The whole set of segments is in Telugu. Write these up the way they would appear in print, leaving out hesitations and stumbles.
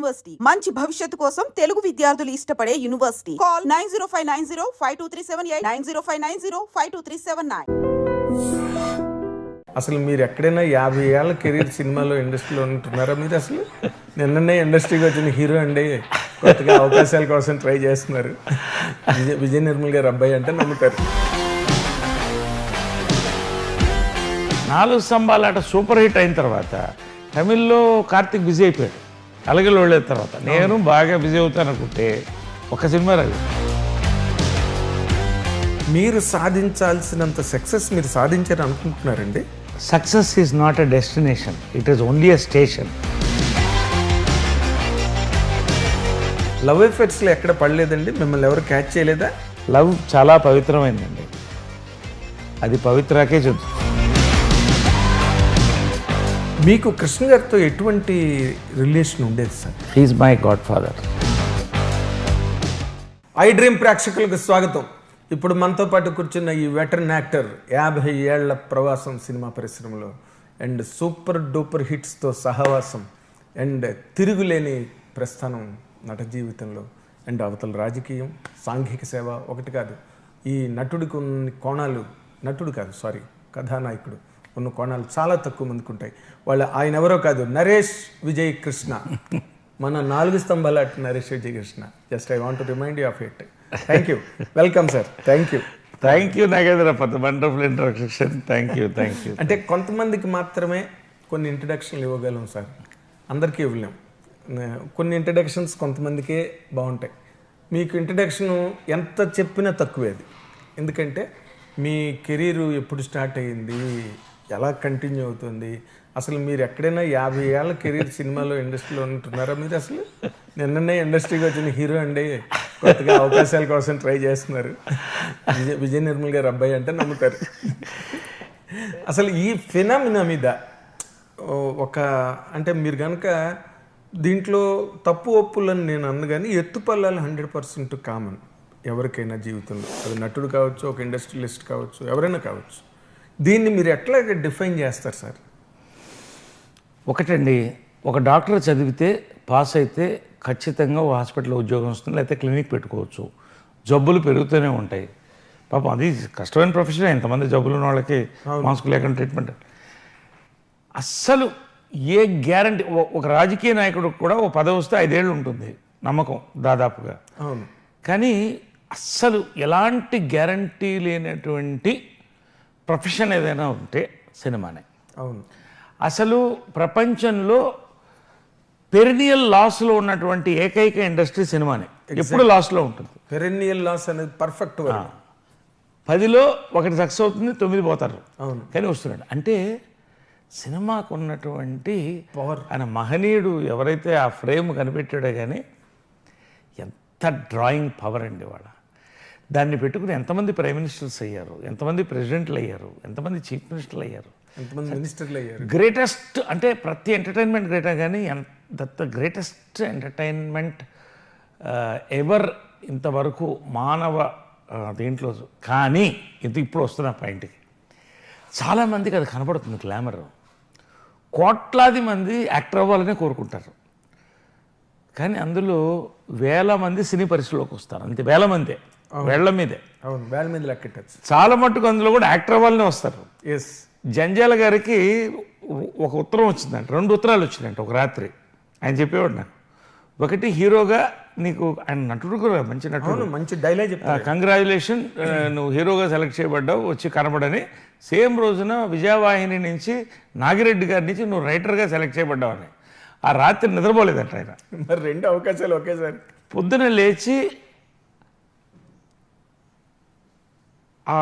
యూనివర్సిటీ మంచి భవిష్యత్తు కోసం తెలుగు విద్యార్థులు ఇష్టపడే యూనివర్సిటీ. కాల్ 9059052378 9059052379. అసలు మీరు ఎక్కడైనా 50 ఏళ్ళ కెరీర్ సినిమాలో ఇండస్ట్రీలో ఉంటున్నారా? మీరు అసలు నిన్ననే ఇండస్ట్రీకి వచ్చిన హీరో అండి, కొత్తగా అవకాశాల కోసం ట్రై చేస్తున్నారు. విజయ నిర్మల్ గారు అబ్బాయి అంటే నమ్ముతారు. 4 స్తంభాలాట సూపర్ హిట్ అయిన తర్వాత తమిళ్లో కార్తిక్ బిజీ అయిపోయాడు. అలగలు వెళ్ళిన తర్వాత నేను బాగా బిజీ అవుతాను అనుకుంటే ఒక సినిమా రాదు. మీరు సాధించాల్సినంత సక్సెస్ మీరు సాధించారు అనుకుంటున్నారండి? Success is not a destination, it is only a station. Love ఎఫెక్ట్స్లో ఎక్కడ పడలేదండి? మిమ్మల్ని ఎవరు క్యాచ్ చేయలేదా? లవ్ చాలా పవిత్రమైందండి, అది పవిత్రాకే చెబుతుంది. మీకు కృష్ణ గారితో ఎటువంటి రిలేషన్ ఉండేది sir? He's my godfather. I dream ప్రేక్షకులకు స్వాగతం. ఇప్పుడు మనతో పాటు కూర్చున్న ఈ వెటరన్ యాక్టర్ 50 ఏళ్ల ప్రవాసం సినిమా పరిశ్రమలో అండ్ సూపర్ డూపర్ హిట్స్తో సహవాసం అండ్ తిరుగులేని ప్రస్థానం నట జీవితంలో అండ్ అవతల రాజకీయం, సాంఘిక సేవ ఒకటి కాదు. ఈ నటుడికి ఉన్న కోణాలు, కథానాయకుడు ఉన్న కోణాలు చాలా తక్కువ మందికి ఉంటాయి. ఆయన ఎవరో కాదు, నరేష్ విజయ్ కృష్ణ. మన 4 స్తంభాల Naresh Vijay Krishna. Just I want to remind you of it. Thank you, welcome sir. Thank you Nagendra, wonderful introduction. Thank you. అంటే కొంతమందికి మాత్రమే కొన్ని ఇంట్రడక్షన్లు ఇవ్వగలం సార్, అందరికీ ఇవ్వలేం. కొన్ని ఇంట్రడక్షన్స్ కొంతమందికే బాగుంటాయి. మీకు ఇంట్రడక్షన్ ఎంత చెప్పినా తక్కువే అది. ఎందుకంటే మీ కెరీరు ఎప్పుడు స్టార్ట్ అయ్యింది, ఎలా కంటిన్యూ అవుతుంది, అసలు మీరు ఎక్కడైనా 50 ఏళ్ళ కెరీర్ సినిమాలో ఇండస్ట్రీలో ఉంటున్నారా? మీరు అసలు నిన్ననే ఇండస్ట్రీకి వచ్చిన హీరో అండి, కొత్తగా అవకాశాల కోసం ట్రై చేస్తున్నారు. విజయ నిర్మల్ గారు అబ్బాయి అంటే నమ్ముతారు. అసలు ఈ ఫినామినా మీద అంటే మీరు కనుక దీంట్లో తప్పు ఒప్పులని నేను అన్న, కానీ ఎత్తుపల్లాలు 100% కామన్ ఎవరికైనా జీవితంలో. అది నటుడు కావచ్చు, ఒక ఇండస్ట్రియలిస్ట్ కావచ్చు, ఎవరైనా కావచ్చు. దీన్ని మీరు ఎట్లా డిఫైన్ చేస్తారు సార్? ఒకటండి, ఒక డాక్టర్ చదివితే పాస్ అయితే ఖచ్చితంగా ఓ హాస్పిటల్లో ఉద్యోగం వస్తుంది, లేకపోతే క్లినిక్ పెట్టుకోవచ్చు. జబ్బులు పెరుగుతూనే ఉంటాయి. పాపం అది కష్టమైన ప్రొఫెషన్. ఎంతమంది జబ్బులు ఉన్న వాళ్ళకి మాస్క్ లేకుండా ట్రీట్మెంట్. అస్సలు ఏ గ్యారంటీ, ఒక రాజకీయ నాయకుడికి కూడా ఓ పదవి వస్తే 5 ఏళ్ళు ఉంటుంది నమ్మకం దాదాపుగా. అవును. కానీ అస్సలు ఎలాంటి గ్యారంటీ లేనటువంటి ప్రొఫెషన్ ఏదైనా ఉంటే సినిమానే. అవును. అసలు ప్రపంచంలో పెరినియల్ లాస్లో ఉన్నటువంటి ఏకైక ఇండస్ట్రీ సినిమానే. ఎప్పుడు లాస్లో ఉంటుంది. పెరినియల్ లాస్ అనేది పర్ఫెక్ట్. 10లో 1 సక్సెస్ అవుతుంది, 9 పోతారు. అవును. కానీ వస్తున్నాడు అంటే సినిమాకు ఉన్నటువంటి పవర్. ఆయన మహనీయుడు ఎవరైతే ఆ ఫ్రేమ్ కనిపెట్టాడో కానీ ఎంత డ్రాయింగ్ పవర్ అండి వాడు. దాన్ని పెట్టుకుని ఎంతమంది ప్రైమ్ మినిస్టర్స్ అయ్యారు, ఎంతమంది ప్రెసిడెంట్లు అయ్యారు, ఎంతమంది చీఫ్ మినిస్టర్లు అయ్యారు, ఎంతమంది మినిస్టర్లు అయ్యారు. గ్రేటెస్ట్ అంటే ప్రతి ఎంటర్టైన్మెంట్ గ్రేటర్, కానీ ద గ్రేటెస్ట్ ఎంటర్టైన్మెంట్ ఎవర్ ఇంతవరకు మానవ దీంట్లో. కానీ ఇది ఇప్పుడు వస్తున్న పాయింట్కి చాలామందికి అది కనపడుతుంది గ్లామర్. కోట్లాది మంది యాక్టర్ అవ్వాలనే కోరుకుంటారు, కానీ అందులో వేల మంది సినీ పరిశ్రమలోకి వస్తారు. అంతే, వేల మందే, వేళ్ల మీదే. అవును, వేల మీద లెక్కెట్టచ్చు. చాలా మట్టుకు అందులో కూడా యాక్టర్ అవ్వాలనే వస్తారు. ఎస్. జంజాల గారికి ఒక ఉత్తరం వచ్చిందంట, 2 ఉత్తరాలు వచ్చిందంట ఒక రాత్రి. ఆయన చెప్పేవాడు నాకు, ఒకటి హీరోగా నీకు, ఆయన నటుడు కూడా మంచి నటుడు, మంచి డైలాగ్ చెప్పారు, కంగ్రాచులేషన్ నువ్వు హీరోగా సెలెక్ట్ చేయబడ్డావు, వచ్చి కనబడని. సేమ్ రోజున విజయవాహిని నుంచి నాగిరెడ్డి గారి నుంచి నువ్వు రైటర్గా సెలెక్ట్ చేయబడ్డావు అని. ఆ రాత్రి నిద్రపోలేదంట ఆయన. మరి 2 అవకాశాలు ఒకేసారి. పొద్దున లేచి ఆ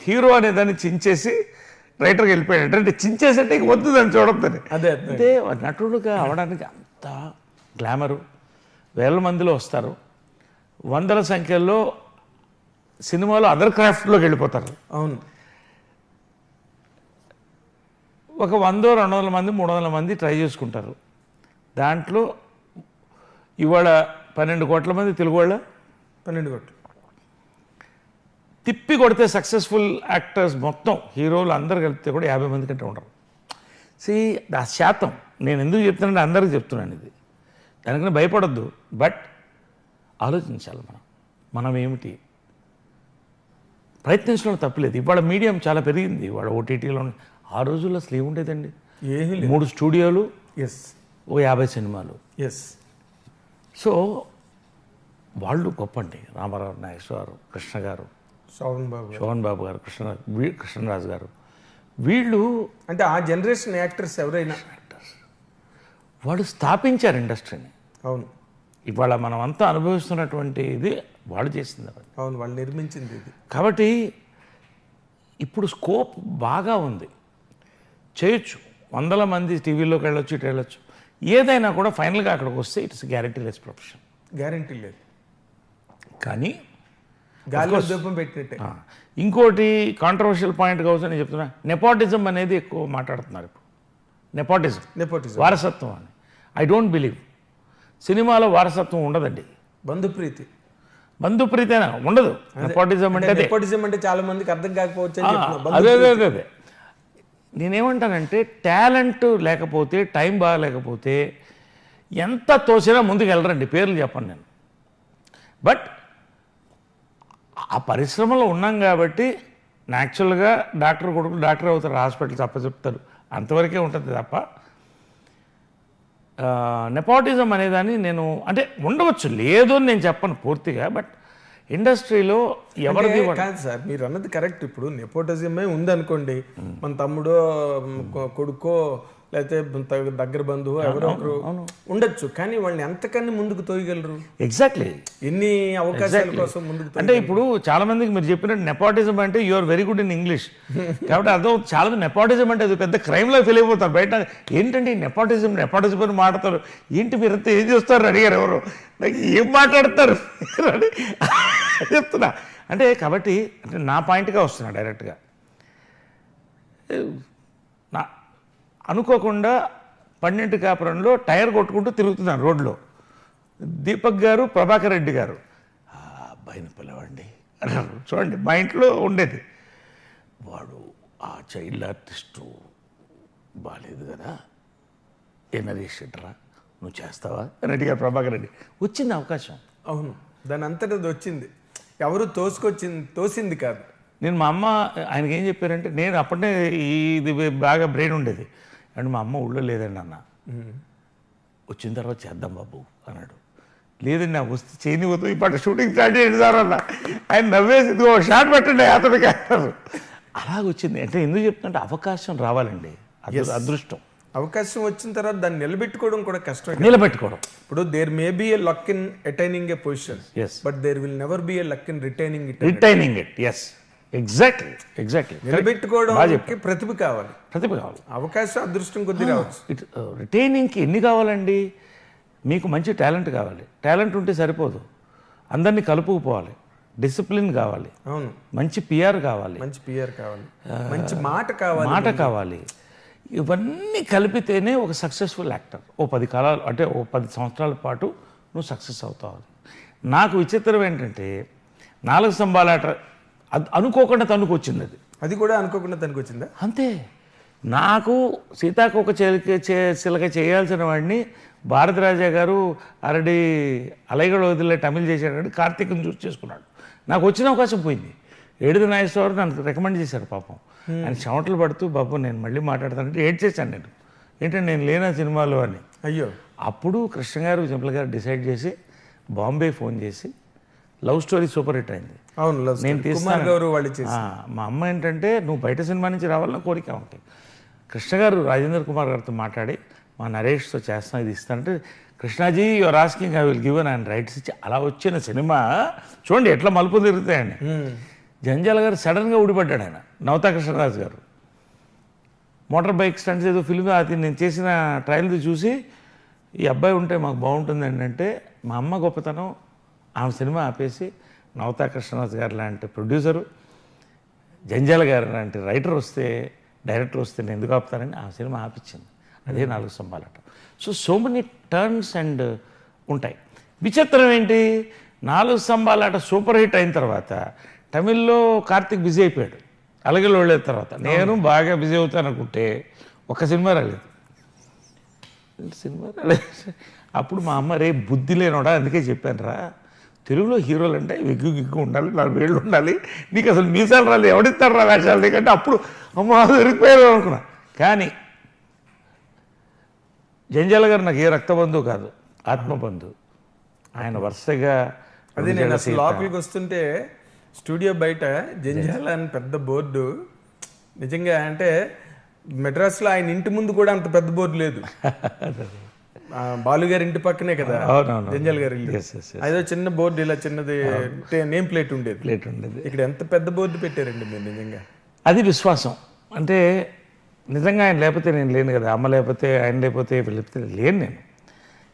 హీరో అనే దాన్ని చించేసి రైటర్కి వెళ్ళిపోయాడు. అంటే చించేసంటే ఇక వద్దు దాన్ని చూడొద్దని. అదే అంటే నటుడుగా అవడానికి అంత గ్లామరు. వేల మందిలో వస్తారు, వందల సంఖ్యలో సినిమాలో అదర్ క్రాఫ్ట్లోకి వెళ్ళిపోతారు. అవును. ఒక 100-200 మంది 300 మంది ట్రై చేసుకుంటారు. దాంట్లో ఇవాళ 12 కోట్ల మంది తెలుగు వాళ్ళ, 12 కోట్లు తిప్పి కొడితే సక్సెస్ఫుల్ యాక్టర్స్ మొత్తం హీరోలు అందరు కలిపితే కూడా 50 మంది కంటే ఉండరు. ఆ శాతం నేను ఎందుకు చెప్తున్నానంటే అందరికీ చెప్తున్నాను. ఇది దానికన్నా భయపడొద్దు. బట్ ఆలోచించాలి మనం ఏమిటి, ప్రయత్నించడం తప్పలేదు. ఇవాళ మీడియం చాలా పెరిగింది, ఇవాళ ఓటీటీలో. ఆ రోజుల్లో అసలు ఏముండేదండి, ఏమీ 3 స్టూడియోలు, ఎస్ ఓ 50 సినిమాలు. ఎస్ సో వాళ్ళు గొప్పండి. రామారావు, నాగేశ్వరరావు, కృష్ణ గారు, శోభన్ బాబు గారు, కృష్ణరాజు గారు, వీళ్ళు అంటే ఆ జనరేషన్ యాక్టర్స్ ఎవరైనా వాళ్ళు స్థాపించారు ఇండస్ట్రీని. అవును, ఇవాళ మనం అంతా అనుభవిస్తున్నటువంటి ఇది వాళ్ళు చేసింది. అవును, వాళ్ళు నిర్మించింది ఇది. కాబట్టి ఇప్పుడు స్కోప్ బాగా ఉంది, చేయొచ్చు. 100 మంది టీవీలోకి వెళ్ళొచ్చు, ఇటు వెళ్ళొచ్చు. ఏదైనా కూడా ఫైనల్గా అక్కడికి వస్తే it's guarantee less profession. Guarantee లేదు, కానీ గాలిలో దీపం పెట్టినట్టే. ఇంకోటి కాంట్రవర్షియల్ పాయింట్ కావచ్చు నేను చెప్తున్నా, నెపోటిజం అనేది ఎక్కువ మాట్లాడుతున్నారు ఇప్పుడు. నెపోటిజం, వారసత్వం అని. I don't believe. సినిమాలో వారసత్వం ఉండదండి. బంధుప్రీతి అయినా ఉండదు. నెపోటిజం అంటే చాలా మందికి అర్థం కాకపోవచ్చు. అదే నేనేమంటానంటే, టాలెంట్ లేకపోతే, టైం బాగాలేకపోతే ఎంత తోసినా ముందుకు వెళ్ళరండి. పేర్లు చెప్పను నేను, బట్ ఆ పరిశ్రమలో ఉన్నాం కాబట్టి న్యాచురల్గా డాక్టర్ కొడుకు డాక్టర్ అవుతారు, హాస్పిటల్స్ అప్పచెప్తారు, అంతవరకే ఉంటుంది తప్ప నెపోటిజం అనేదాన్ని నేను అంటే ఉండవచ్చు, లేదు అని నేను చెప్పను పూర్తిగా. బట్ ఇండస్ట్రీలో ఎవరిది కాదు సార్, మీరు అన్నది కరెక్ట్. ఇప్పుడు నెపోటిజమే ఉందనుకోండి, మన తమ్ముడో కొడుకో లేకపోతే దగ్గర బంధువు ఎవరో ఒకరు ఉండొచ్చు, కానీ వాళ్ళని ఎంతకన్నా ముందుకు తోయగలరు? ఎగ్జాక్ట్లీ. ఎన్ని అవకాశాల కోసం ముందుకు అంటే ఇప్పుడు చాలా మందికి మీరు చెప్పినట్టు నెపోటిజం అంటే you are very good in English కాబట్టి అర్థం. చాలా మంది నెపోటిజం అంటే అది పెద్ద క్రైమ్లో ఫీల్ అయిపోతారు బయట. ఏంటంటే నెపోటిజం అని మాట్లాడతారు. ఏంటి మీరంతా ఏం చేస్తారు అడిగారు ఎవరు, నాకు ఏం మాట్లాడతారు చెప్తున్నా. అంటే కాబట్టి అంటే నా పాయింట్గా వస్తున్నా డైరెక్ట్గా. నా అనుకోకుండా 12 కాపురంలో టైర్ కొట్టుకుంటూ తిరుగుతున్నాను రోడ్లో. దీపక్ గారు, ప్రభాకర్ రెడ్డి గారు, అబ్బాయిని పిలవండి అన్నారు. చూడండి, మా ఇంట్లో ఉండేది. వాడు ఆ చైల్డ్ ఆర్టిస్టు బాగాలేదు కదా, ఏ నరేష్ రా నువ్వు చేస్తావా అని అడిగారు ప్రభాకర్ రెడ్డి. వచ్చింది అవకాశం. అవును, దాని అంతటా వచ్చింది, ఎవరు తోసింది కాదు. నేను మా అమ్మ ఆయనకి ఏం చెప్పారంటే, నేను అప్పటినే ఇది బాగా బ్రెయిన్ ఉండేది అండ్ మా అమ్మ ఊళ్ళో లేదండి అన్న, వచ్చిన తర్వాత చేద్దాం బాబు అన్నాడు. లేదండి నాకు వస్తే చేయని పోతూ ఇప్పుడు షూటింగ్ స్టార్ట్ చేయండి సార్ అన్న. ఆయన నవ్వేసి ఇదిగో షాట్ పెట్టండి అతనికి అన్నారు. అలాగొచ్చింది. అంటే ఎందుకు చెప్తుంటే అవకాశం రావాలండి, అదృష్టం. అవకాశం వచ్చిన తర్వాత దాన్ని నిలబెట్టుకోవడం కూడా కష్టం. ఇప్పుడు there may be a luck in attaining a position, but there will never be a luck in retaining it. Yes, exactly. నిలబెట్టుకోవడానికి ప్రతిభ కావాలి, అవకాశం అదృష్టం కొద్ది రావచ్చు. రిటైనింగ్కి ఎన్ని కావాలండి? మీకు మంచి టాలెంట్ కావాలి. టాలెంట్ ఉంటే సరిపోదు, అందరినీ కలుపుకుపోవాలి, డిసిప్లిన్ కావాలి, అవును, మంచి పిఆర్ కావాలి, మంచి మాట కావాలి. ఇవన్నీ కలిపితేనే ఒక సక్సెస్ఫుల్ యాక్టర్. ఓ 10 కాలాలు అంటే ఓ 10 సంవత్సరాల పాటు నువ్వు సక్సెస్ అవుతావు. నాకు విచిత్రం ఏంటంటే 4 స్తంభాలాట అనుకోకుండా తనుకొచ్చింది. అది కూడా అనుకోకుండా తనుకొచ్చిందా? అంతే. నాకు సీతాకోక చిలక చేయాల్సిన వాడిని భారతరాజా గారు ఆల్రెడీ అలైగడ వదిలే తమిళ్ చేశాడు, కార్తీక్ని చూసి చేసుకున్నాడు. నాకు వచ్చిన అవకాశం పోయింది. ఏడుది నాగేశ్వరరావు నన్ను రికమెండ్ చేశారు. పాపం ఆయన చెమటలు పడుతూ, బాబు నేను మళ్ళీ మాట్లాడతానంటే ఏడ్ చేశాను నేను. ఏంటంటే నేను లేనా సినిమాలో అని. అయ్యో. అప్పుడు కృష్ణ గారు, సింపుల్ గారు డిసైడ్ చేసి బాంబే ఫోన్ చేసి లవ్ స్టోరీ సూపర్ హిట్ అయింది. నేను తీస్తాను. మా అమ్మ ఏంటంటే నువ్వు బయట సినిమా నుంచి రావాలని కోరిక ఉంటాయి. కృష్ణ గారు రాజేంద్ర కుమార్ గారితో మాట్లాడి మా నరేష్తో చేస్తాను, ఇది ఇస్తానంటే, Krishnaji your asking I will give and rights ఇచ్చి అలా వచ్చిన సినిమా చూడండి ఎట్లా మలుపు తిరుగుతాయని. జంజాల గారు సడన్గా ఊడిపడ్డాడు. ఆయన నవతా కృష్ణరాజు గారు మోటార్ బైక్ స్టంట్స్ ఏదో ఫిల్మ్ అది నేను చేసిన ట్రయల్ది చూసి, ఈ అబ్బాయి ఉంటే మాకు బాగుంటుంది ఏంటంటే, మా అమ్మ గొప్పతనం, ఆమె సినిమా ఆపేసి నవతా కృష్ణరాజు గారు లాంటి ప్రొడ్యూసరు, జంజాల గారు లాంటి రైటర్ వస్తే, డైరెక్టర్ వస్తే నేను ఎందుకు ఆపుతానని ఆ సినిమా ఆపించింది. అదే 4 స్తంభాలాట. సో మెనీ టర్న్స్ అండ్ ఉంటాయి. విచిత్రం ఏంటి, 4 స్తంభాలాట సూపర్ హిట్ అయిన తర్వాత తమిళ్లో కార్తీక్ బిజీ అయిపోయాడు. అలాగే వెళ్ళిన తర్వాత నేను బాగా బిజీ అవుతాను అనుకుంటే ఒక్క సినిమా రాలేదు. అప్పుడు మా అమ్మ రే బుద్ధి లేనోడా అందుకే చెప్పాను రా, తెలుగులో హీరోలు అంటే విగ్గు ఉండాలి, 4 ఏళ్ళు ఉండాలి, నీకు అసలు మీసాలు రాలేదు, ఎవడిస్తాడు రా వేషాలు నీకంటే అప్పుడు అమ్మ దొరికిపోయారు అనుకున్నా. కానీ జంజాల గారు నాకు ఏ రక్తబంధువు కాదు, ఆత్మబంధువు. ఆయన వరుసగా అదే నేను అసలు లోపలికి వస్తుంటే స్టూడియో బయట జంజాల అని పెద్ద బోర్డు, నిజంగా అంటే మెడ్రాస్లో ఆయన ఇంటి ముందు కూడా అంత పెద్ద బోర్డు లేదు. బాలుగారి ఇంటి పక్కనే కదా జంజాల గారి ఇల్లు. అదో చిన్న బోర్డు ఇలా చిన్నది నేమ్ ప్లేట్ ఉండేది. ఇక్కడ ఎంత పెద్ద బోర్డు పెట్టారండి మీరు. నిజంగా అది విశ్వాసం. అంటే నిజంగా ఆయన లేకపోతే నేను లేను కదా, అమ్మ లేకపోతే ఆయన లేకపోతే లేకపోతే లేను నేను.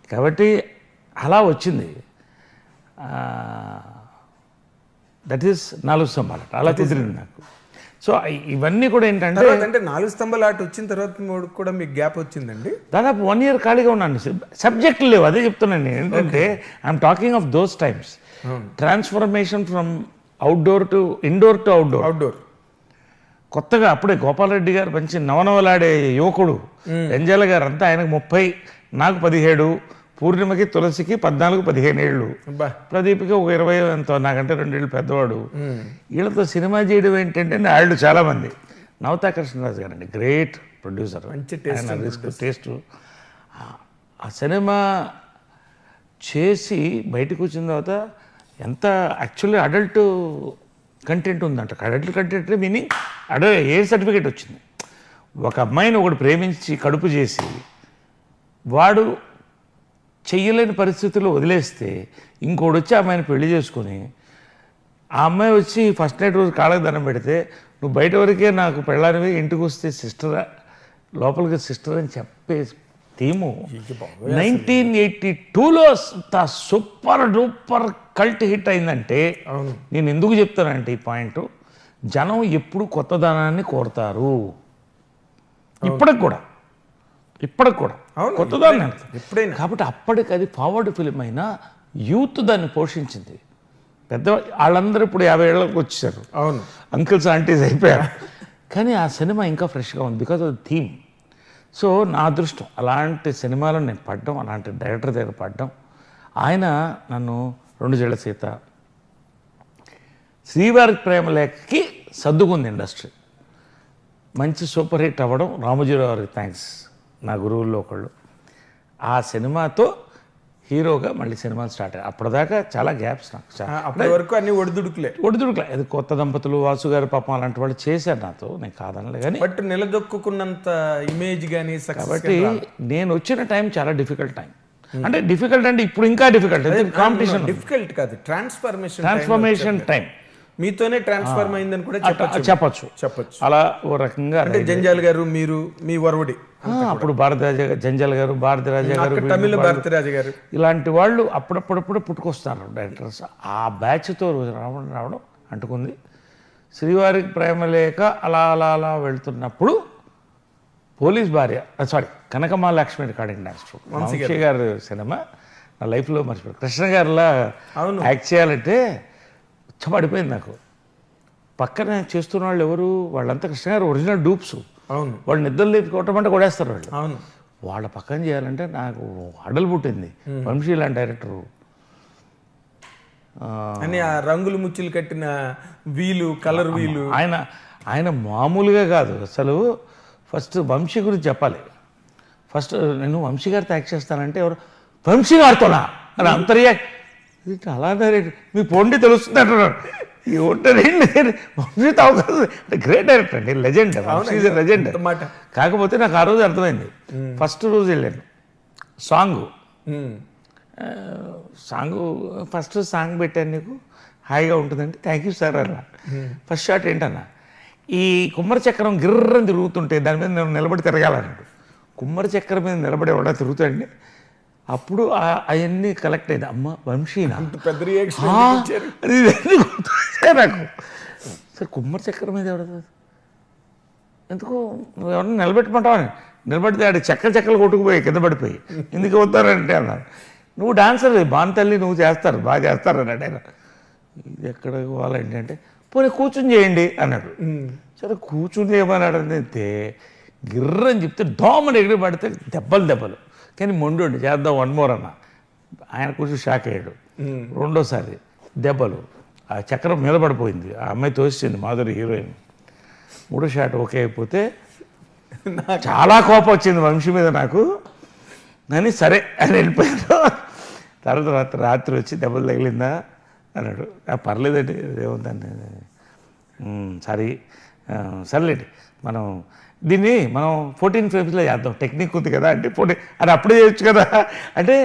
కాబట్టి అలా వచ్చింది. దట్ ఈస్ 4 స్తంభాలు అలా కుదిరింది నాకు. సో ఇవన్నీ కూడా ఏంటంటే అంటే 4 స్తంభాల ఆట వచ్చిన తర్వాత కూడా మీకు గ్యాప్ వచ్చిందండి. దాదాపు 1 year ఖాళీగా ఉన్నాను. సబ్జెక్టులు లేవు, అదే చెప్తున్నాను నేను. ఏంటంటే I'm talking of those times. Transformation from outdoor to indoor to outdoor. కొత్తగా అప్పుడే గోపాలరెడ్డి గారు మంచి నవనవలాడే యువకుడు, జంజాల గారు అంతా ఆయనకు 30, నాకు 17, పూర్ణిమకి తులసికి 14-15 ఏళ్ళు, ప్రదీప్కి ఒక 20 ఎంతో, నాకంటే 2 ఏళ్ళు పెద్దవాడు. వీళ్ళతో సినిమా చేయడం ఏంటంటే వాళ్ళు చాలామంది. నవతా కృష్ణరాజు గారు అండి, గ్రేట్ ప్రొడ్యూసర్, మంచి టేస్ట్. ఆ సినిమా చేసి బయటకు వచ్చిన తర్వాత ఎంత యాక్చువల్లీ అడల్ట్ కంటెంట్ ఉందంట. అడల్ట్ కంటెంట్ మీనింగ్ ఏ సర్టిఫికేట్ వచ్చింది. ఒక అమ్మాయిని ఒకడు ప్రేమించి కడుపు చేసి వాడు చెయ్యలేని పరిస్థితుల్లో వదిలేస్తే ఇంకోటి వచ్చి అమ్మాయిని పెళ్లి చేసుకొని ఆ అమ్మాయి వచ్చి ఫస్ట్ నైట్ రోజు కాళ్ళకి దండం పెడితే నువ్వు బయట వరకే నాకు పెళ్ళానివి, ఇంటికి వస్తే సిస్టరా, లోపలికి సిస్టర్ అని చెప్పే థీము 1982లో సూపర్ డూపర్ కల్ట్ హిట్ అయిందంటే నేను ఎందుకు చెప్తానంటే ఈ పాయింట్, జనం ఎప్పుడు కొత్తదనాన్ని కోరుతారు. ఇప్పటికి కూడా కొత్తదాన్ని ఎప్పుడైనా. కాబట్టి అప్పటికి అది ఫార్వర్డ్ ఫిలిం అయినా యూత్ దాన్ని పోషించింది. పెద్ద వాళ్ళందరూ ఇప్పుడు 50 ఏళ్ళకి వచ్చేసారు, అవును, అంకిల్స్ ఆంటీస్ అయిపోయారు. కానీ ఆ సినిమా ఇంకా ఫ్రెష్గా ఉంది because of the theme. So నా అదృష్టం అలాంటి సినిమాలో నేను పడ్డం, అలాంటి డైరెక్టర్ దగ్గర పడ్డం. ఆయన నన్ను 2 జళ్ల సీత, శ్రీవారి ప్రేమలేఖకి సర్దుకుంది ఇండస్ట్రీ, మంచి సూపర్ హిట్ అవ్వడం. రామోజీరావు గారికి థ్యాంక్స్, నా గురువుల్లో ఒకళ్ళు. ఆ సినిమాతో హీరోగా మళ్ళీ సినిమాలు స్టార్ట్ అయ్యాయి. అప్పటిదాకా చాలా గ్యాప్స్ నాకు. అప్పటి వరకు అన్ని ఒడిదుడుకులే. అది కొత్త దంపతులు, వాసు గారు పాపం అలాంటి వాళ్ళు చేశారు నాతో, నేను కాదనలే. కానీ బట్ నిలదొక్కున్నంత ఇమేజ్ కానీ. కాబట్టి నేను వచ్చిన టైం చాలా డిఫికల్ట్ టైం. అంటే డిఫికల్ట్ అంటే ఇప్పుడు ఇంకా డిఫికల్ట్, కాంపిటీషన్. డిఫికల్ట్ కాదు, ట్రాన్స్ఫర్మేషన్ టైం. మీతోనే ట్రాన్స్ఫార్మ్ అయిందని కూడా చెప్పచ్చు. అలా ఓ రకంగా. అంటే జంజాల్ గారు, మీరు, మీ వరవడి, అప్పుడు భారతరాజ జంజాల్ గారు, భారతరాజ గారు, తమిళ భారతరాజ గారు, ఇలాంటి వాళ్ళు అప్పుడప్పుడప్పుడు పుట్టుకొస్తారు డైరెక్టర్స్. ఆ బ్యాచ్తో రావడం అంటుకుంది. శ్రీవారి ప్రేమలేఖ అలా అలా అలా వెళ్తున్నప్పుడు పోలీస్ భార్య, కనకమహాలక్ష్మి రికార్డింగ్ డాన్స్, వంశీ గారి సినిమా నా లైఫ్లో మర్చిపోయాను. కృష్ణ గారిలా యాక్ట్ చేయాలంటే పడిపోయింది నాకు. పక్కన చేస్తున్న వాళ్ళు ఎవరు, వాళ్ళంతా కృష్ణ గారు ఒరిజినల్ డూప్స్. అవును, వాళ్ళు నిద్రలు లేపి కొట్టమంటే కొడేస్తారు వాళ్ళు. అవును, వాళ్ళ పక్కన చేయాలంటే నాకు అడలు పుట్టింది. వంశీ లాంటి డైరెక్టరు అని ఆ రంగులు ముచ్చులు కట్టిన వీలు, కలర్ వీలు. ఆయన మామూలుగా కాదు అసలు. ఫస్ట్ వంశీ గురించి చెప్పాలి. ఫస్ట్ నేను వంశీ గారితో యాక్ట్ చేస్తానంటే ఎవరు, వంశీ గారితోనా అని అంతర్యా అలానే మీ పొండి తెలుస్తుంది అంటున్నాడు. ఈ వంశీతో అవకాశం. గ్రేట్ డైరెక్టర్ అండి, లెజెండ్, లెజెండ్. కాకపోతే నాకు ఆ రోజు అర్థమైంది. ఫస్ట్ రోజు వెళ్ళాను, సాంగ్ ఫస్ట్ సాంగ్ పెట్టాను, నీకు హాయిగా ఉంటుందంటే థ్యాంక్ యూ సార్ అన్న. ఫస్ట్ షాట్ ఏంటన్నా, ఈ కుమ్మరి చక్రం గిర్రని తిరుగుతుంటే దాని మీద నేను నిలబడి తిరగాలన్నాడు. కుమ్మరి చక్రం మీద నిలబడి ఎవడా తిరుగుతాడండి. అప్పుడు అవన్నీ కలెక్ట్ అయింది. అమ్మ వంశీనా, పెద్ద రియాక్షన్ నాకు. సార్ కుమ్మరి చక్రం మీద ఎవడదు, ఎందుకు నువ్వు ఎవరన్నా నిలబెట్టమంటావని నిలబడితే ఆడి చెక్కలు కొట్టుకుపోయి కింద పడిపోయి ఎందుకు అవుతారంటే అన్నారు. నువ్వు డాన్సర్, బాంతల్లి నువ్వు చేస్తారు, బాగా చేస్తారు అన్నాడు ఆయన. ఇది ఎక్కడ పోవాలండి అంటే పోనీ కూర్చుని చేయండి అన్నాడు. సరే కూర్చుని చేయమన్నాడు. అంతే గిర్రని చెప్తే దోమని ఎగిరి పడితే దెబ్బలు కానీ మొండి చేద్దాం 1 more అన్న. ఆయన కొంచెం షాక్ అయ్యాడు. రెండోసారి దెబ్బలు, ఆ చక్రం మీద పడిపోయింది, ఆ అమ్మాయి తోసింది మాధురి హీరోయిన్. 3వ షాట్ ఓకే అయిపోతే చాలా కోపం వచ్చింది వంశీ మీద నాకు. అని సరే అని వెళ్ళిపోయాడు. తర్వాత రాత్రి వచ్చి దెబ్బలు తగిలిందా అన్నాడు. పర్లేదండి ఏముందండి, సారీ సర్లేండి దీన్ని మనం 14 frames చేద్దాం, టెక్నిక్ ఉంది కదా అంటే 14 అది అప్పుడే చేయొచ్చు కదా అంటే.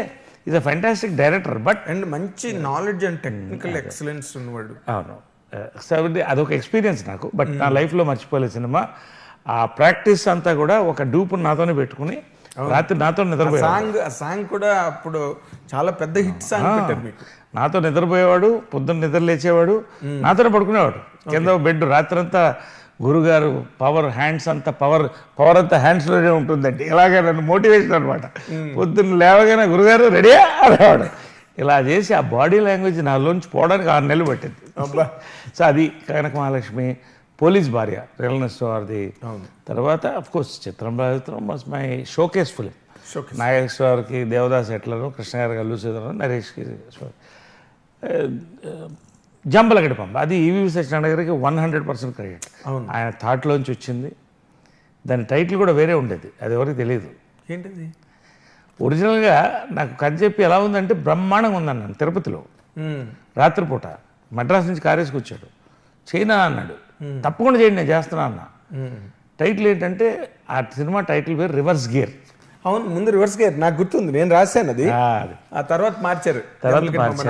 Is a fantastic director. But and మంచి నాలెడ్జ్ అండ్ టెక్నికల్ ఎక్సలెన్స్ ఉన్నవాడు. అవును, అదొక ఎక్స్పీరియన్స్ నాకు. బట్ నా లైఫ్లో మర్చిపోలేదు సినిమా. ఆ ప్రాక్టీస్ అంతా కూడా ఒక డూపుని నాతోనే పెట్టుకుని రాత్రి నాతో నిద్రపోయాడు. సాంగ్ కూడా అప్పుడు చాలా పెద్ద హిట్ సాంగ్ పెట్టారు మీకు. నాతో నిద్రపోయేవాడు, పొద్దున్న నిద్ర లేచేవాడు, నాతోనే పడుకునేవాడు. కింద బెడ్ రాత్రంతా గురుగారు పవర్ హ్యాండ్స్ అంతా పవర్ అంతా హ్యాండ్స్లోనే ఉంటుందండి. ఇలాగే నన్ను మోటివేషన్ అనమాట. పొద్దున్న లేవగానే గురుగారు రెడీయా అనేవాడు. ఇలా చేసి ఆ బాడీ లాంగ్వేజ్ నాలోంచి పోవడానికి 6 నెలలు పట్టింది. సో అది కనక మహాలక్ష్మి, పోలీస్ భార్య, రియల్నెస్ వారిది. తర్వాత of course Chitram was my showcase film. నాగేశ్వరకి దేవదాస్ ఎట్లను, కృష్ణ గారికి అల్లు సీతారామన్, నరేష్కి జంబలగడ్డ పంప. అది ఈవి సత్యనారాయణ గారికి 100% క్రెడిట్. ఆయన థాట్లోంచి వచ్చింది. దాని టైటిల్ కూడా వేరే ఉండేది, అది ఎవరికి తెలియదు. ఏంటిది? ఒరిజినల్గా నాకు కథ చెప్పి ఎలా ఉందంటే బ్రహ్మాండంగా ఉందన్నాను తిరుపతిలో. రాత్రిపూట మద్రాసు నుంచి కారేసుకు వచ్చాడు. చైనా అన్నాడు, తప్పకుండా చేయండి నేను చేస్తున్నా అన్న. టైటిల్ ఏంటంటే ఆ సినిమా టైటిల్ పేరు రివర్స్ గేర్. అవును, ముందు రివర్స్ గేర్ నాకు గుర్తుంది, నేను రాశాను అది. ఆ తర్వాత మార్చారు.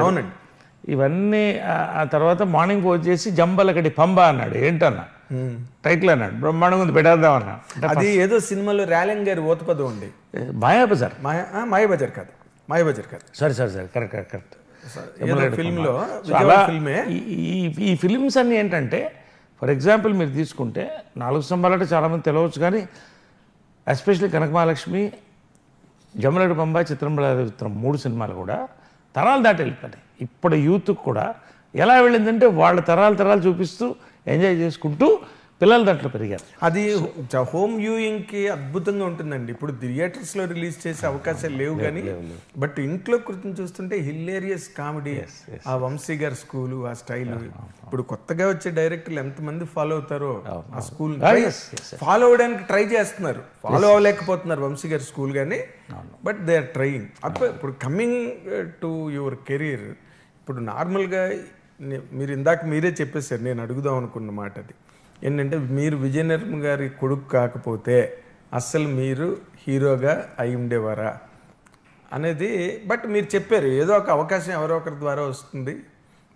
అవునండి. ఇవన్నీ ఆ తర్వాత మార్నింగ్ ఫోన్ చేసి జంబలకడి పంబ అన్నాడు. ఏంటన్నా టైటిల్ అన్నాడు. బ్రహ్మాండంగా ఉంది, పెట్టేద్దాం అన్నా. అది ఏదో సినిమాలో ర్యాలింగ్ గారి ఓతపదం ఉంది. మాయాబజార్. మాయాబజార్ కాదు, మాయాబజార్ కాదు. సరే కరెక్ట్. ఫిల్మ్లో ఈ ఫిలిమ్స్ అన్నీ ఏంటంటే, ఫర్ ఎగ్జాంపుల్ మీరు తీసుకుంటే 4 స్తంభాలంటే చాలామంది తెలియవచ్చు, కానీ ఎస్పెషల్లీ కనక మహాలక్ష్మి, జంబలకడి పంబ, చిత్రం 3 సినిమాలు కూడా తరాలు దాటి వెళ్ళిపోయాయి. ఇప్పుడు యూత్కి కూడా ఎలా వెళ్ళిందంటే వాళ్ళ తరాలు చూపిస్తూ ఎంజాయ్ చేసుకుంటూ పిల్లలు దాంట్లో పెరిగారు. అది హోమ్ వ్యూయింగ్కి అద్భుతంగా ఉంటుందండి. ఇప్పుడు థియేటర్స్లో రిలీజ్ చేసే అవకాశాలు లేవు కానీ, బట్ ఇంట్లో కూర్చొని చూస్తుంటే హిలేరియస్ కామెడీ, ఆ వంశీ గారి స్కూలు, ఆ స్టైల్. ఇప్పుడు కొత్తగా వచ్చే డైరెక్టర్లు ఎంతమంది ఫాలో అవుతారో ఆ స్కూల్ ఫాలో అవడానికి ట్రై చేస్తున్నారు. ఫాలో అవ్వలేకపోతున్నారు వంశీ గారి స్కూల్ కానీ, బట్ దే ఆర్ ట్రయింగ్. అప్పుడు ఇప్పుడు కమింగ్ టు యువర్ కెరీర్, ఇప్పుడు నార్మల్గా మీరు ఇందాక మీరే చెప్పేశారు, నేను అడుగుదాం అనుకున్న మాట అది ఏంటంటే, మీరు విజయనిర్మ గారి కొడుకు కాకపోతే అస్సలు మీరు హీరోగా అయి ఉండేవారా అనేది. బట్ మీరు చెప్పారు ఏదో ఒక అవకాశం ఎవరో ఒకరి ద్వారా వస్తుంది,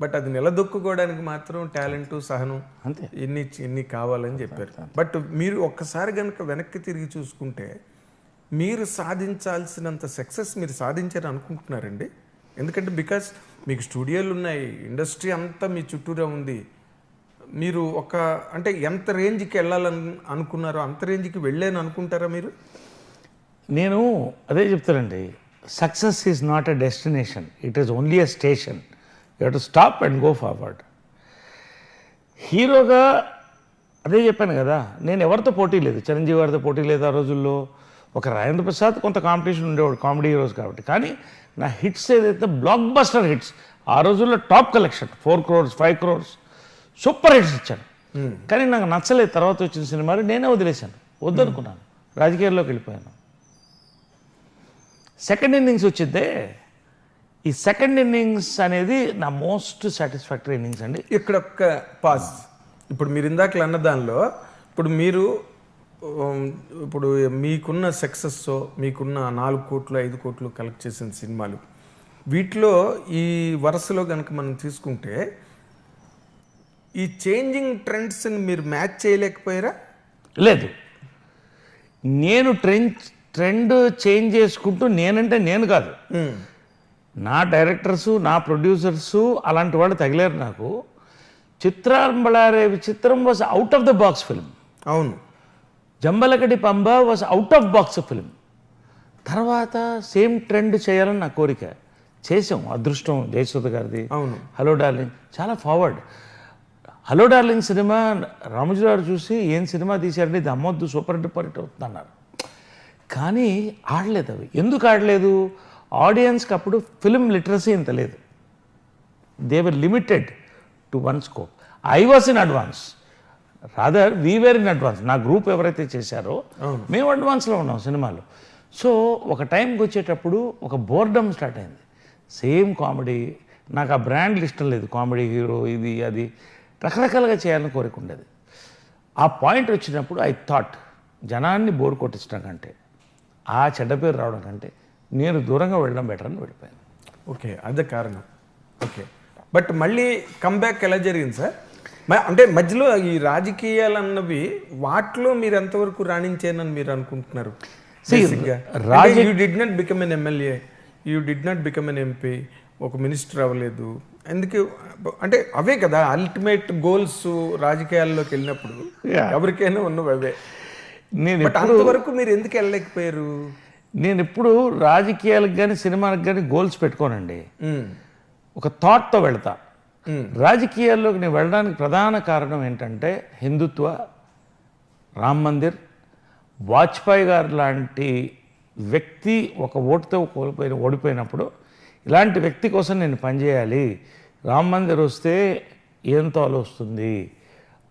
బట్ అది నిలదొక్కుకోవడానికి మాత్రం టాలెంటు, సహనం అంతే ఇన్ని కావాలని చెప్పారు. బట్ మీరు ఒక్కసారి కనుక వెనక్కి తిరిగి చూసుకుంటే మీరు సాధించాల్సినంత సక్సెస్ మీరు సాధించారు అనుకుంటున్నారండి? ఎందుకంటే బికాస్ మీకు స్టూడియోలు ఉన్నాయి, ఇండస్ట్రీ అంతా మీ చుట్టూరా ఉంది. మీరు అంటే ఎంత రేంజ్కి వెళ్ళాలని అనుకున్నారో అంత రేంజ్కి వెళ్ళాను అనుకుంటారా మీరు? నేను అదే చెప్తానండి, success is not a destination, it is only a station. You have to stop and go forward. హీరోగా అదే చెప్పాను కదా, నేను ఎవరితో పోటీ లేదు, చిరంజీవి గారితో పోటీ లేదు. ఆ రోజుల్లో ఒక రాజేంద్ర ప్రసాద్ కొంత కాంపిటీషన్ ఉండేవాడు, కామెడీ హీరోస్ కాబట్టి. కానీ నా హిట్స్ ఏదైతే బ్లాక్ బస్టర్ హిట్స్, ఆ రోజుల్లో top collection 4 crores 5 crores super hits ఇచ్చాను. కానీ నాకు నచ్చలేదు. తర్వాత వచ్చిన సినిమాలు నేనే వదిలేశాను, వద్దనుకున్నాను, రాజకీయాల్లోకి వెళ్ళిపోయాను. సెకండ్ ఇన్నింగ్స్ వచ్చిందే, ఈ సెకండ్ ఇన్నింగ్స్ అనేది నా మోస్ట్ సాటిస్ఫాక్టరీ ఇన్నింగ్స్ అండి. ఇక్కడ ఒక్క పాజ్. ఇప్పుడు మీరు ఇందాకలు అన్న దానిలో ఇప్పుడు మీకున్న సక్సెస్, మీకున్న 4 కోట్లు 5 కోట్లు కలెక్ట్ చేసిన సినిమాలు, వీటిలో ఈ వరుసలో కనుక మనం తీసుకుంటే ఈ చేంజింగ్ ట్రెండ్స్ని మీరు మ్యాచ్ చేయలేకపోయారా? లేదు, నేను ట్రెండ్ చేంజ్ చేసుకుంటూ, నేనంటే నేను కాదు, నా డైరెక్టర్సు, నా ప్రొడ్యూసర్సు అలాంటి వాళ్ళు తగిలారు నాకు. Chitram was out of the box film. అవును. Jambalakadi Pamba was out of box film. తర్వాత సేమ్ ట్రెండ్ చేయాలని నా కోరిక, చేసాం. అదృష్టం జయసుధ గారిది. అవును. హలో డార్లింగ్ చాలా ఫార్వర్డ్. హలో డార్లింగ్ సినిమా రామోజీ గారు చూసి ఏం సినిమా తీశారండి, ఇది అమ్మొద్దు, సూపర్ డూపర్ హిట్ అవుతుంది అన్నారు. కానీ ఆడలేదు అవి. ఎందుకు ఆడలేదు? ఆడియన్స్కి అప్పుడు ఫిల్మ్ లిటరసీ ఇంత లేదు. They were limited to one scope. I was in advance, rather we were in advance. నా గ్రూప్ ఎవరైతే చేశారో మేము అడ్వాన్స్లో ఉన్నాం సినిమాలో. సో ఒక టైంకి వచ్చేటప్పుడు ఒక బోర్డమ్ స్టార్ట్ అయింది. సేమ్ కామెడీ, నాకు ఆ బ్రాండ్లు ఇష్టం లేదు. కామెడీ హీరో ఇది అది రకరకాలుగా చేయాలని కోరిక ఉండేది. ఆ పాయింట్ వచ్చినప్పుడు ఐ థాట్, జనాన్ని బోర్ కొట్టించడం కంటే, ఆ చెడ్డ పేరు రావడం కంటే నేను దూరంగా వెళ్ళడం బెటర్ అని వెళ్ళిపోయాను. ఓకే, అదే కారణం. ఓకే, బట్ మళ్ళీ కంబ్యాక్ ఎలా జరిగింది సార్? అంటే మధ్యలో ఈ రాజకీయాలు అన్నవి వాటిలో మీరు ఎంతవరకు రాణించారని మీరు అనుకుంటున్నారు? You did not become an MLA, you did not become an MP, ఒక మినిస్టర్ అవ్వలేదు. ఎందుకు అంటే అవే కదా అల్టిమేట్ గోల్స్ రాజకీయాల్లోకి వెళ్ళినప్పుడు, ఎవరికైనా ఉన్నవి అవే. బట్ అంతవరకు మీరు ఎందుకు వెళ్ళలేకపోయారు? నేను ఎప్పుడు రాజకీయాలకు కానీ సినిమాలకు కానీ గోల్స్ పెట్టుకోనండి. ఒక థాట్తో వెళ్తా. రాజకీయాల్లోకి నేను వెళ్ళడానికి ప్రధాన కారణం ఏంటంటే హిందుత్వ, రామ్ మందిర్, వాజ్పేయి గారు లాంటి వ్యక్తి ఒక ఓటుతో ఓడిపోయినప్పుడు ఇలాంటి వ్యక్తి కోసం నేను పనిచేయాలి, రామ్ మందిర్ వస్తే ఏం తోలు వస్తుంది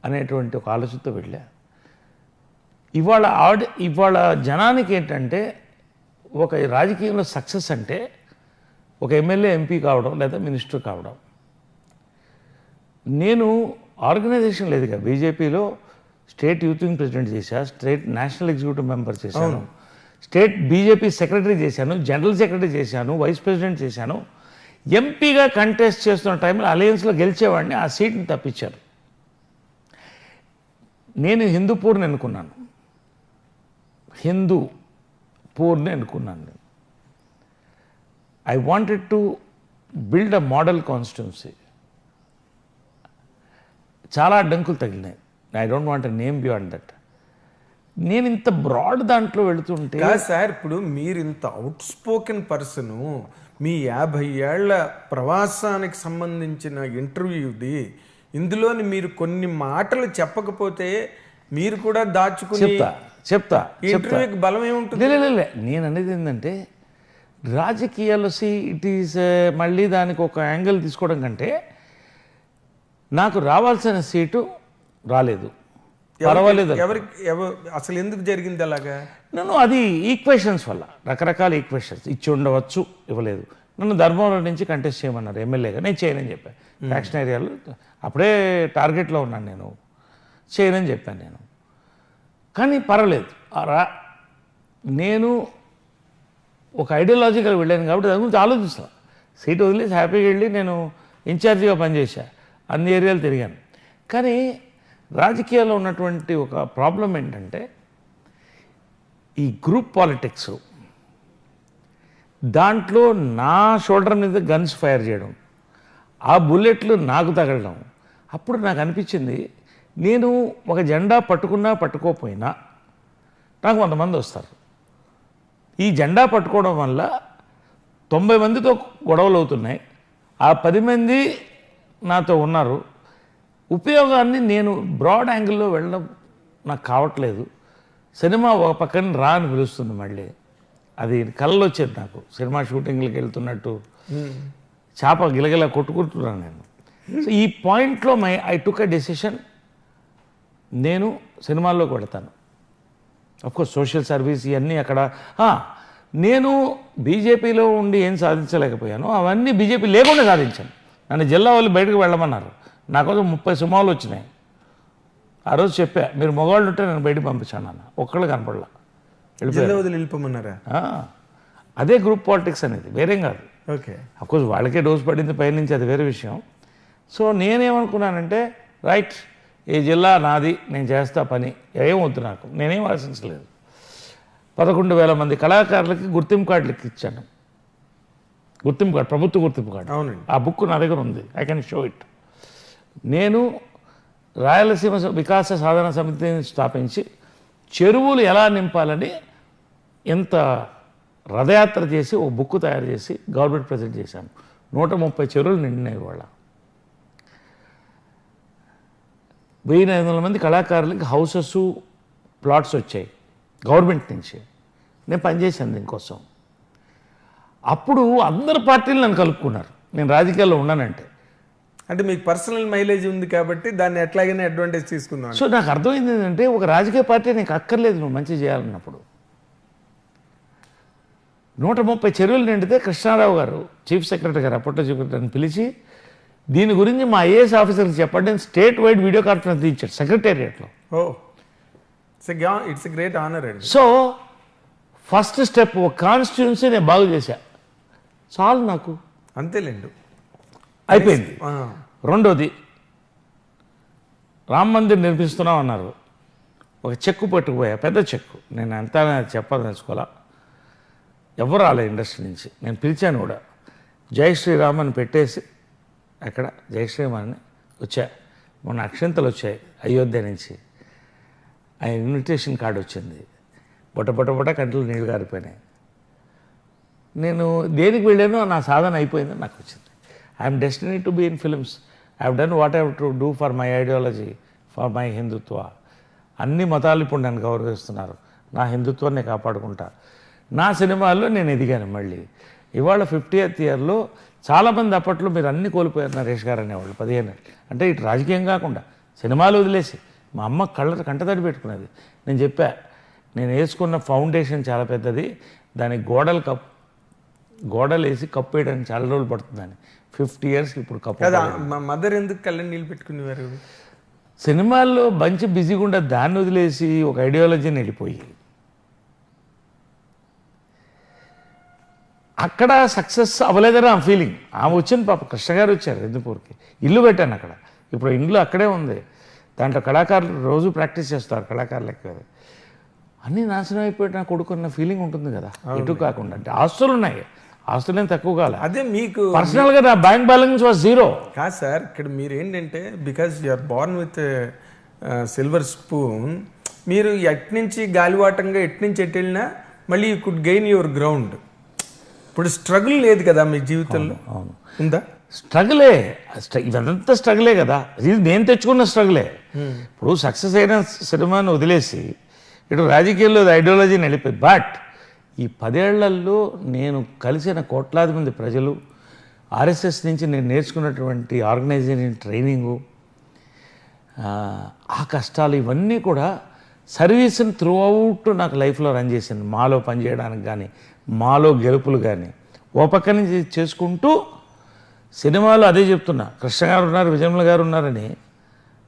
అనేటువంటి ఒక ఆలోచనతో వెళ్ళా. ఇవాళ జనానికి ఏంటంటే ఒక రాజకీయంలో సక్సెస్ అంటే ఒక ఎమ్మెల్యే, ఎంపీ కావడం లేదా మినిస్టర్ కావడం. నేను ఆర్గనైజేషన్ లేదుగా, బీజేపీలో స్టేట్ యూత్ వింగ్ ప్రెసిడెంట్ చేశా, స్టేట్ నేషనల్ ఎగ్జిక్యూటివ్ మెంబర్ చేశాను, స్టేట్ బీజేపీ సెక్రటరీ చేశాను, జనరల్ సెక్రటరీ చేశాను, వైస్ ప్రెసిడెంట్ చేశాను. ఎంపీగా కంటెస్ట్ చేస్తున్న టైంలో అలయన్స్లో గెలిచేవాడిని, ఆ సీట్ని తప్పించారు. నేను హిందూపూర్ని ఎన్నుకున్నాను, హిందూపూర్ని ఎన్నుకున్నాను. I wanted to build a model constituency. చాలా అడ్డంకులు తగిలినాయి. I don't want name beyond that. నేను ఇంత బ్రాడ్ దాంట్లో వెళుతుంటే సార్, ఇప్పుడు మీరు ఇంత అవుట్ స్పోకెన్ పర్సను, మీ 50 ఏళ్ల ప్రవాసానికి సంబంధించిన ఇంటర్వ్యూది, ఇందులోని మీరు కొన్ని మాటలు చెప్పకపోతే మీరు కూడా దాచుకుని చెప్తా ఇంటర్వ్యూకి బలం ఏముంటుంది? నేను అనేది ఏంటంటే రాజకీయాల్లో ఇట్ ఈస్ మళ్ళీ దానికి ఒక యాంగిల్ తీసుకోవడం కంటే నాకు రావాల్సిన సీటు రాలేదు, పర్వాలేదు. అసలు ఎందుకు జరిగింది అలాగా? నన్ను అది ఈక్వేషన్స్ వల్ల, రకరకాల ఈక్వేషన్స్ ఇచ్చి ఉండవచ్చు, ఇవ్వలేదు. నన్ను ధర్మవరం నుంచి కంటెస్ట్ చేయమన్నారు ఎమ్మెల్యేగా, నేను చేయనని చెప్పాను. ఫ్యాక్షన్ ఏరియాలో అప్పుడే టార్గెట్లో ఉన్నాను, నేను చేయనని చెప్పాను నేను. కానీ పర్వాలేదు, నేను ఒక ఐడియాలజికల్ వెళ్ళాను కాబట్టి దాని గురించి ఆలోచిస్తాను. సీట్ వదిలేసి హ్యాపీగా వెళ్ళి నేను ఇన్ఛార్జిగా పనిచేశాను, అన్ని ఏరియాలు తిరిగాను. కానీ రాజకీయాల్లో ఉన్నటువంటి ఒక ప్రాబ్లం ఏంటంటే ఈ గ్రూప్ పాలిటిక్స్, దాంట్లో నా షోల్డర్ మీద గన్స్ ఫైర్ చేయడం, ఆ బుల్లెట్లు నాకు తగలడం. అప్పుడు నాకు అనిపించింది, నేను ఒక జెండా పట్టుకున్నా పట్టుకోకపోయినా నాకు 100 మంది వస్తారు. ఈ జెండా పట్టుకోవడం వల్ల 90 మందితో గొడవలు అవుతున్నాయి, ఆ 10 మంది నాతో ఉన్నారు. ఉపయోగాన్ని నేను బ్రాడ్ యాంగిల్లో వెళ్ళడం నాకు కావట్లేదు. సినిమా ఒక పక్కన రా అని పిలుస్తుంది, మళ్ళీ అది కళ్ళు వచ్చేది నాకు. సినిమా షూటింగ్లకు వెళ్తున్నట్టు చేప గిలగిలా కొట్టుకుంటున్నాను నేను. సో ఈ పాయింట్లో ఐ టుక్ ఎ డెసిషన్, నేను సినిమాల్లోకి వెళతాను. అఫ్కోర్స్ సోషల్ సర్వీస్ ఇవన్నీ అక్కడ. నేను బీజేపీలో ఉండి ఏం సాధించలేకపోయాను, అవన్నీ బీజేపీ లేకుండా సాధించాను. నన్ను జిల్లా వాళ్ళు బయటకు వెళ్ళమన్నారు, నా కోసం 30 సినిమాలు వచ్చినాయి. ఆ రోజు చెప్పా, మీరు మగవాళ్ళు ఉంటే నేను బయటకు పంపించాను అన్న, ఒక్కళ్ళు కనపడలా, వెళ్ళిపోమన్నారా? అదే గ్రూప్ పాలిటిక్స్ అనేది, వేరేం కాదు. ఓకే, అఫ్కోర్స్ వాళ్ళకే డోస్ పడింది పైనుంచి, అది వేరే విషయం. సో నేనేమనుకున్నానంటే, రైట్, ఈ జిల్లా నాది, నేను చేస్తా పని, ఏమవుద్దు నాకు, నేనేం ఆశించలేదు. 11,000 మంది కళాకారులకి గుర్తింపు కార్డులకి ఇచ్చాను. గుర్తింపు కార్డు, ప్రభుత్వ గుర్తింపు కార్డు. అవునండి, ఆ బుక్ నా దగ్గర ఉంది, ఐ కెన్ షో ఇట్. నేను రాయలసీమ వికాస సాధన సమితిని స్థాపించి చెరువులు ఎలా నింపాలని ఎంత రథయాత్ర చేసి ఒక బుక్ తయారు చేసి గవర్నమెంట్ ప్రజెంట్ చేశాను. 130 చెరువులు నిండినాయి. వాళ్ళ 1,500 మంది కళాకారులకి హౌసెస్, ప్లాట్స్ వచ్చాయి గవర్నమెంట్ నుంచి. నేను పనిచేశాను దీనికోసం. అప్పుడు అందరు పార్టీలు నన్ను కలుపుకున్నారు నేను రాజకీయాల్లో ఉన్నానంటే. అంటే మీకు పర్సనల్ మైలేజ్ ఉంది కాబట్టి దాన్ని ఎట్లాగైనా అడ్వాంటేజ్ తీసుకుందాం. సో నాకు అర్థమైంది ఏంటంటే ఒక రాజకీయ పార్టీ నీకు అక్కర్లేదు నువ్వు మంచి చేయాలన్నప్పుడు. 130 చెరువులు నిండితే కృష్ణారావు గారు చీఫ్ సెక్రటరీ గారు అప్పట్లో చీఫ్ సెక్రటరీని పిలిచి దీని గురించి మా ఐఏఎస్ ఆఫీసర్కి చెప్పండి స్టేట్ వైడ్ వీడియో కాన్ఫరెన్స్ ఇచ్చాడు సెక్రటేరియట్లో. ఓ ఇట్స్ గ్రేట్ ఆనర్ అండి. సో ఫస్ట్ స్టెప్ ఒక కాన్స్టిట్యున్సీ నేను బాగు చేశా చాలు నాకు, అంతేలేండి, అయిపోయింది. రెండోది రామ్ మందిర్ నిర్మిస్తున్నాం అన్నారు, ఒక చెక్కు పట్టుకుపోయా, పెద్ద చెక్కు. నేను అంతా చెప్పదలుచుకోవాలా, ఎవరు రాలే ఇండస్ట్రీ నుంచి. నేను పిలిచాను కూడా, జై శ్రీరామ్ అని పెట్టేసి అక్కడ జై శ్రీరామ్ అని వచ్చా. మొన్న అక్షంతలు వచ్చాయి అయోధ్య నుంచి, ఆయన ఇన్విటేషన్ కార్డు వచ్చింది. బొట్ట కంట్లో నీళ్ళు గారిపోయినాయి. నేను దేనికి వెళ్ళానో నా సాధన అయిపోయిందని నాకు వచ్చింది. I'm destiny to be in films. I have done what I have to do for my ideology, for my Hindutva. అన్ని మతాలు ఇప్పుడు నన్ను గౌరవిస్తున్నారు, నా హిందుత్వాన్ని కాపాడుకుంటా. నా సినిమాల్లో నేను ఎదిగాను మళ్ళీ. ఇవాళ 50th ఇయర్లో చాలామంది అప్పట్లో మీరు అన్నీ కోల్పోయారు నరేష్ గారు అనేవాళ్ళు 15 ఏళ్ళు. అంటే ఇటు రాజకీయం కాకుండా సినిమాలు వదిలేసి మా అమ్మ కంటతడి పెట్టుకునేది. నేను చెప్పా, నేను వేసుకున్న ఫౌండేషన్ చాలా పెద్దది, దానికి గోడలు వేసి కప్పు వేయడానికి చాలా రోజులు పడుతుందని. 50 years ఇప్పుడు కప్పు. మా మదర్ ఎందుకు కళ్ళని నీళ్ళు పెట్టుకునేవారు? సినిమాల్లో మంచి బిజీగా ఉండదు, దాన్ని వదిలేసి ఒక ఐడియాలజీని వెళ్ళిపోయి అక్కడ సక్సెస్ అవ్వలేదని ఆ ఫీలింగ్. ఆమె వచ్చింది పాప, కృష్ణ గారు వచ్చారు హిందూపూర్కి, ఇల్లు పెట్టాను అక్కడ. ఇప్పుడు ఇంట్లో అక్కడే ఉంది, దాంట్లో కళాకారులు రోజు ప్రాక్టీస్ చేస్తారు కళాకారులకి. అన్నీ నాశనం అయిపోయి నా కొడుకున్న ఫీలింగ్ ఉంటుంది కదా. ఇటు కాకుండా అంటే ఆస్తులు ఉన్నాయి, ఆస్తులు ఏం తక్కువ కాలే. అదే మీకు పర్సనల్గా నా బ్యాంక్ బ్యాలెన్స్ వాజ్ 0. కాదు సార్, ఇక్కడ మీరు ఏంటంటే because you're born with silver spoon, మీరు ఎట్నుంచి గాలివాటంగా ఎట్నుంచి ఎటు వెళ్ళినా మళ్ళీ you could gain your ground. ఇప్పుడు స్ట్రగుల్ లేదు కదా మీ జీవితంలో? అవును, ఉందా? స్ట్రగులే, ఇదంతా స్ట్రగులే కదా. ఇది నేను తెచ్చుకున్న స్ట్రగులే. ఇప్పుడు సక్సెస్ అయిన సినిమాను వదిలేసి ఇటు రాజకీయాల్లో ఐడియాలజీని వెళ్ళిపోయి. బట్ ఈ 10 ఏళ్లలో నేను కలిసిన కోట్లాది మంది ప్రజలు, ఆర్ఎస్ఎస్ నుంచి నేను నేర్చుకున్నటువంటి ఆర్గనైజేషన్ ట్రైనింగు, ఆ కష్టాలు ఇవన్నీ కూడా సర్వీస్ని త్రూ అవుట్ నాకు లైఫ్లో రన్ చేసింది. మాలో పనిచేయడానికి కానీ, మాలో గెలుపులు కానీ ఓ పక్క నుంచి చేసుకుంటూ సినిమాలో అదే చెప్తున్నా, కృష్ణ గారు ఉన్నారు, విజయమ్మ గారు ఉన్నారని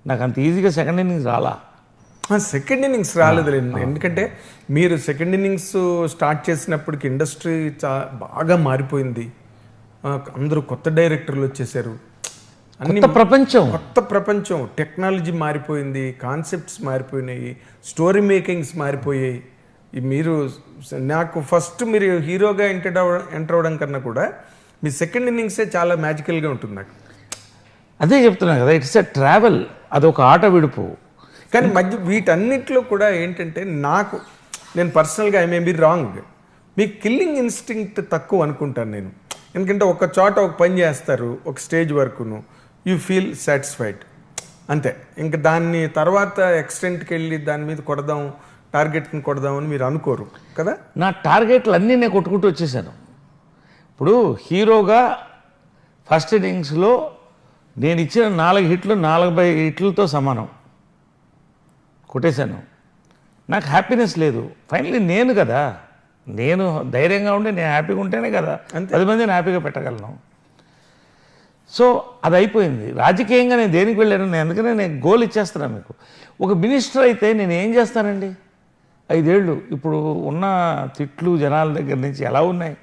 నాకు అంత ఈజీగా సెకండ్ ఇన్నింగ్స్ రాలా. సెకండ్ ఇన్నింగ్స్ రాలేదులేండి, ఎందుకంటే మీరు సెకండ్ ఇన్నింగ్స్ స్టార్ట్ చేసినప్పటికి ఇండస్ట్రీ బాగా మారిపోయింది. అందరూ కొత్త డైరెక్టర్లు వచ్చేసారు, అన్ని కొత్త ప్రపంచం, టెక్నాలజీ మారిపోయింది, కాన్సెప్ట్స్ మారిపోయినాయి, స్టోరీ మేకింగ్స్ మారిపోయాయి. మీరు నాకు ఫస్ట్ మీరు హీరోగా ఎంటర్ అవ్వడం కన్నా కూడా మీ సెకండ్ ఇన్నింగ్సే చాలా మ్యాజికల్గా ఉంటుంది నాకు. అదే చెప్తున్నా కదా, ఇట్స్ ఎ ట్రావెల్, అదొక ఆట విడుపు. కానీ వీటన్నిటిలో కూడా ఏంటంటే నేను పర్సనల్గా ఐ మే బి రాంగ్, మీకు కిల్లింగ్ ఇన్స్టింక్ట్ తక్కువ అనుకుంటాను నేను. ఎందుకంటే ఒక చోట ఒక పని చేస్తారు ఒక స్టేజ్ వరకును, యూ ఫీల్ సాటిస్ఫైడ్ అంతే. ఇంకా దాన్ని తర్వాత ఎక్స్టెంట్కి వెళ్ళి దాని మీద టార్గెట్ని కొడదామని మీరు అనుకోరు కదా. నా టార్గెట్లు అన్నీ నేను కొట్టుకుంటూ వచ్చేసాను. ఇప్పుడు హీరోగా ఫస్ట్ ఇన్నింగ్స్లో నేను ఇచ్చిన 4 హిట్లు 40 హిట్లతో సమానం కొట్టేశాను. నాకు హ్యాపీనెస్ లేదు. ఫైనల్లీ నేను కదా, నేను ధైర్యంగా ఉండి నేను హ్యాపీగా ఉంటేనే కదా 10 మందిని హ్యాపీగా పెట్టగలను. సో అది అయిపోయింది. రాజకీయంగా నేను దేనికి వెళ్ళాను, అందుకనే నేను గోల్ ఇచ్చేస్తున్నాను మీకు. ఒక మినిస్టర్ అయితే నేను ఏం చేస్తానండి? 5 ఏళ్ళు ఇప్పుడు ఉన్న తిట్లు జనాల దగ్గర నుంచి ఎలా ఉన్నాయి,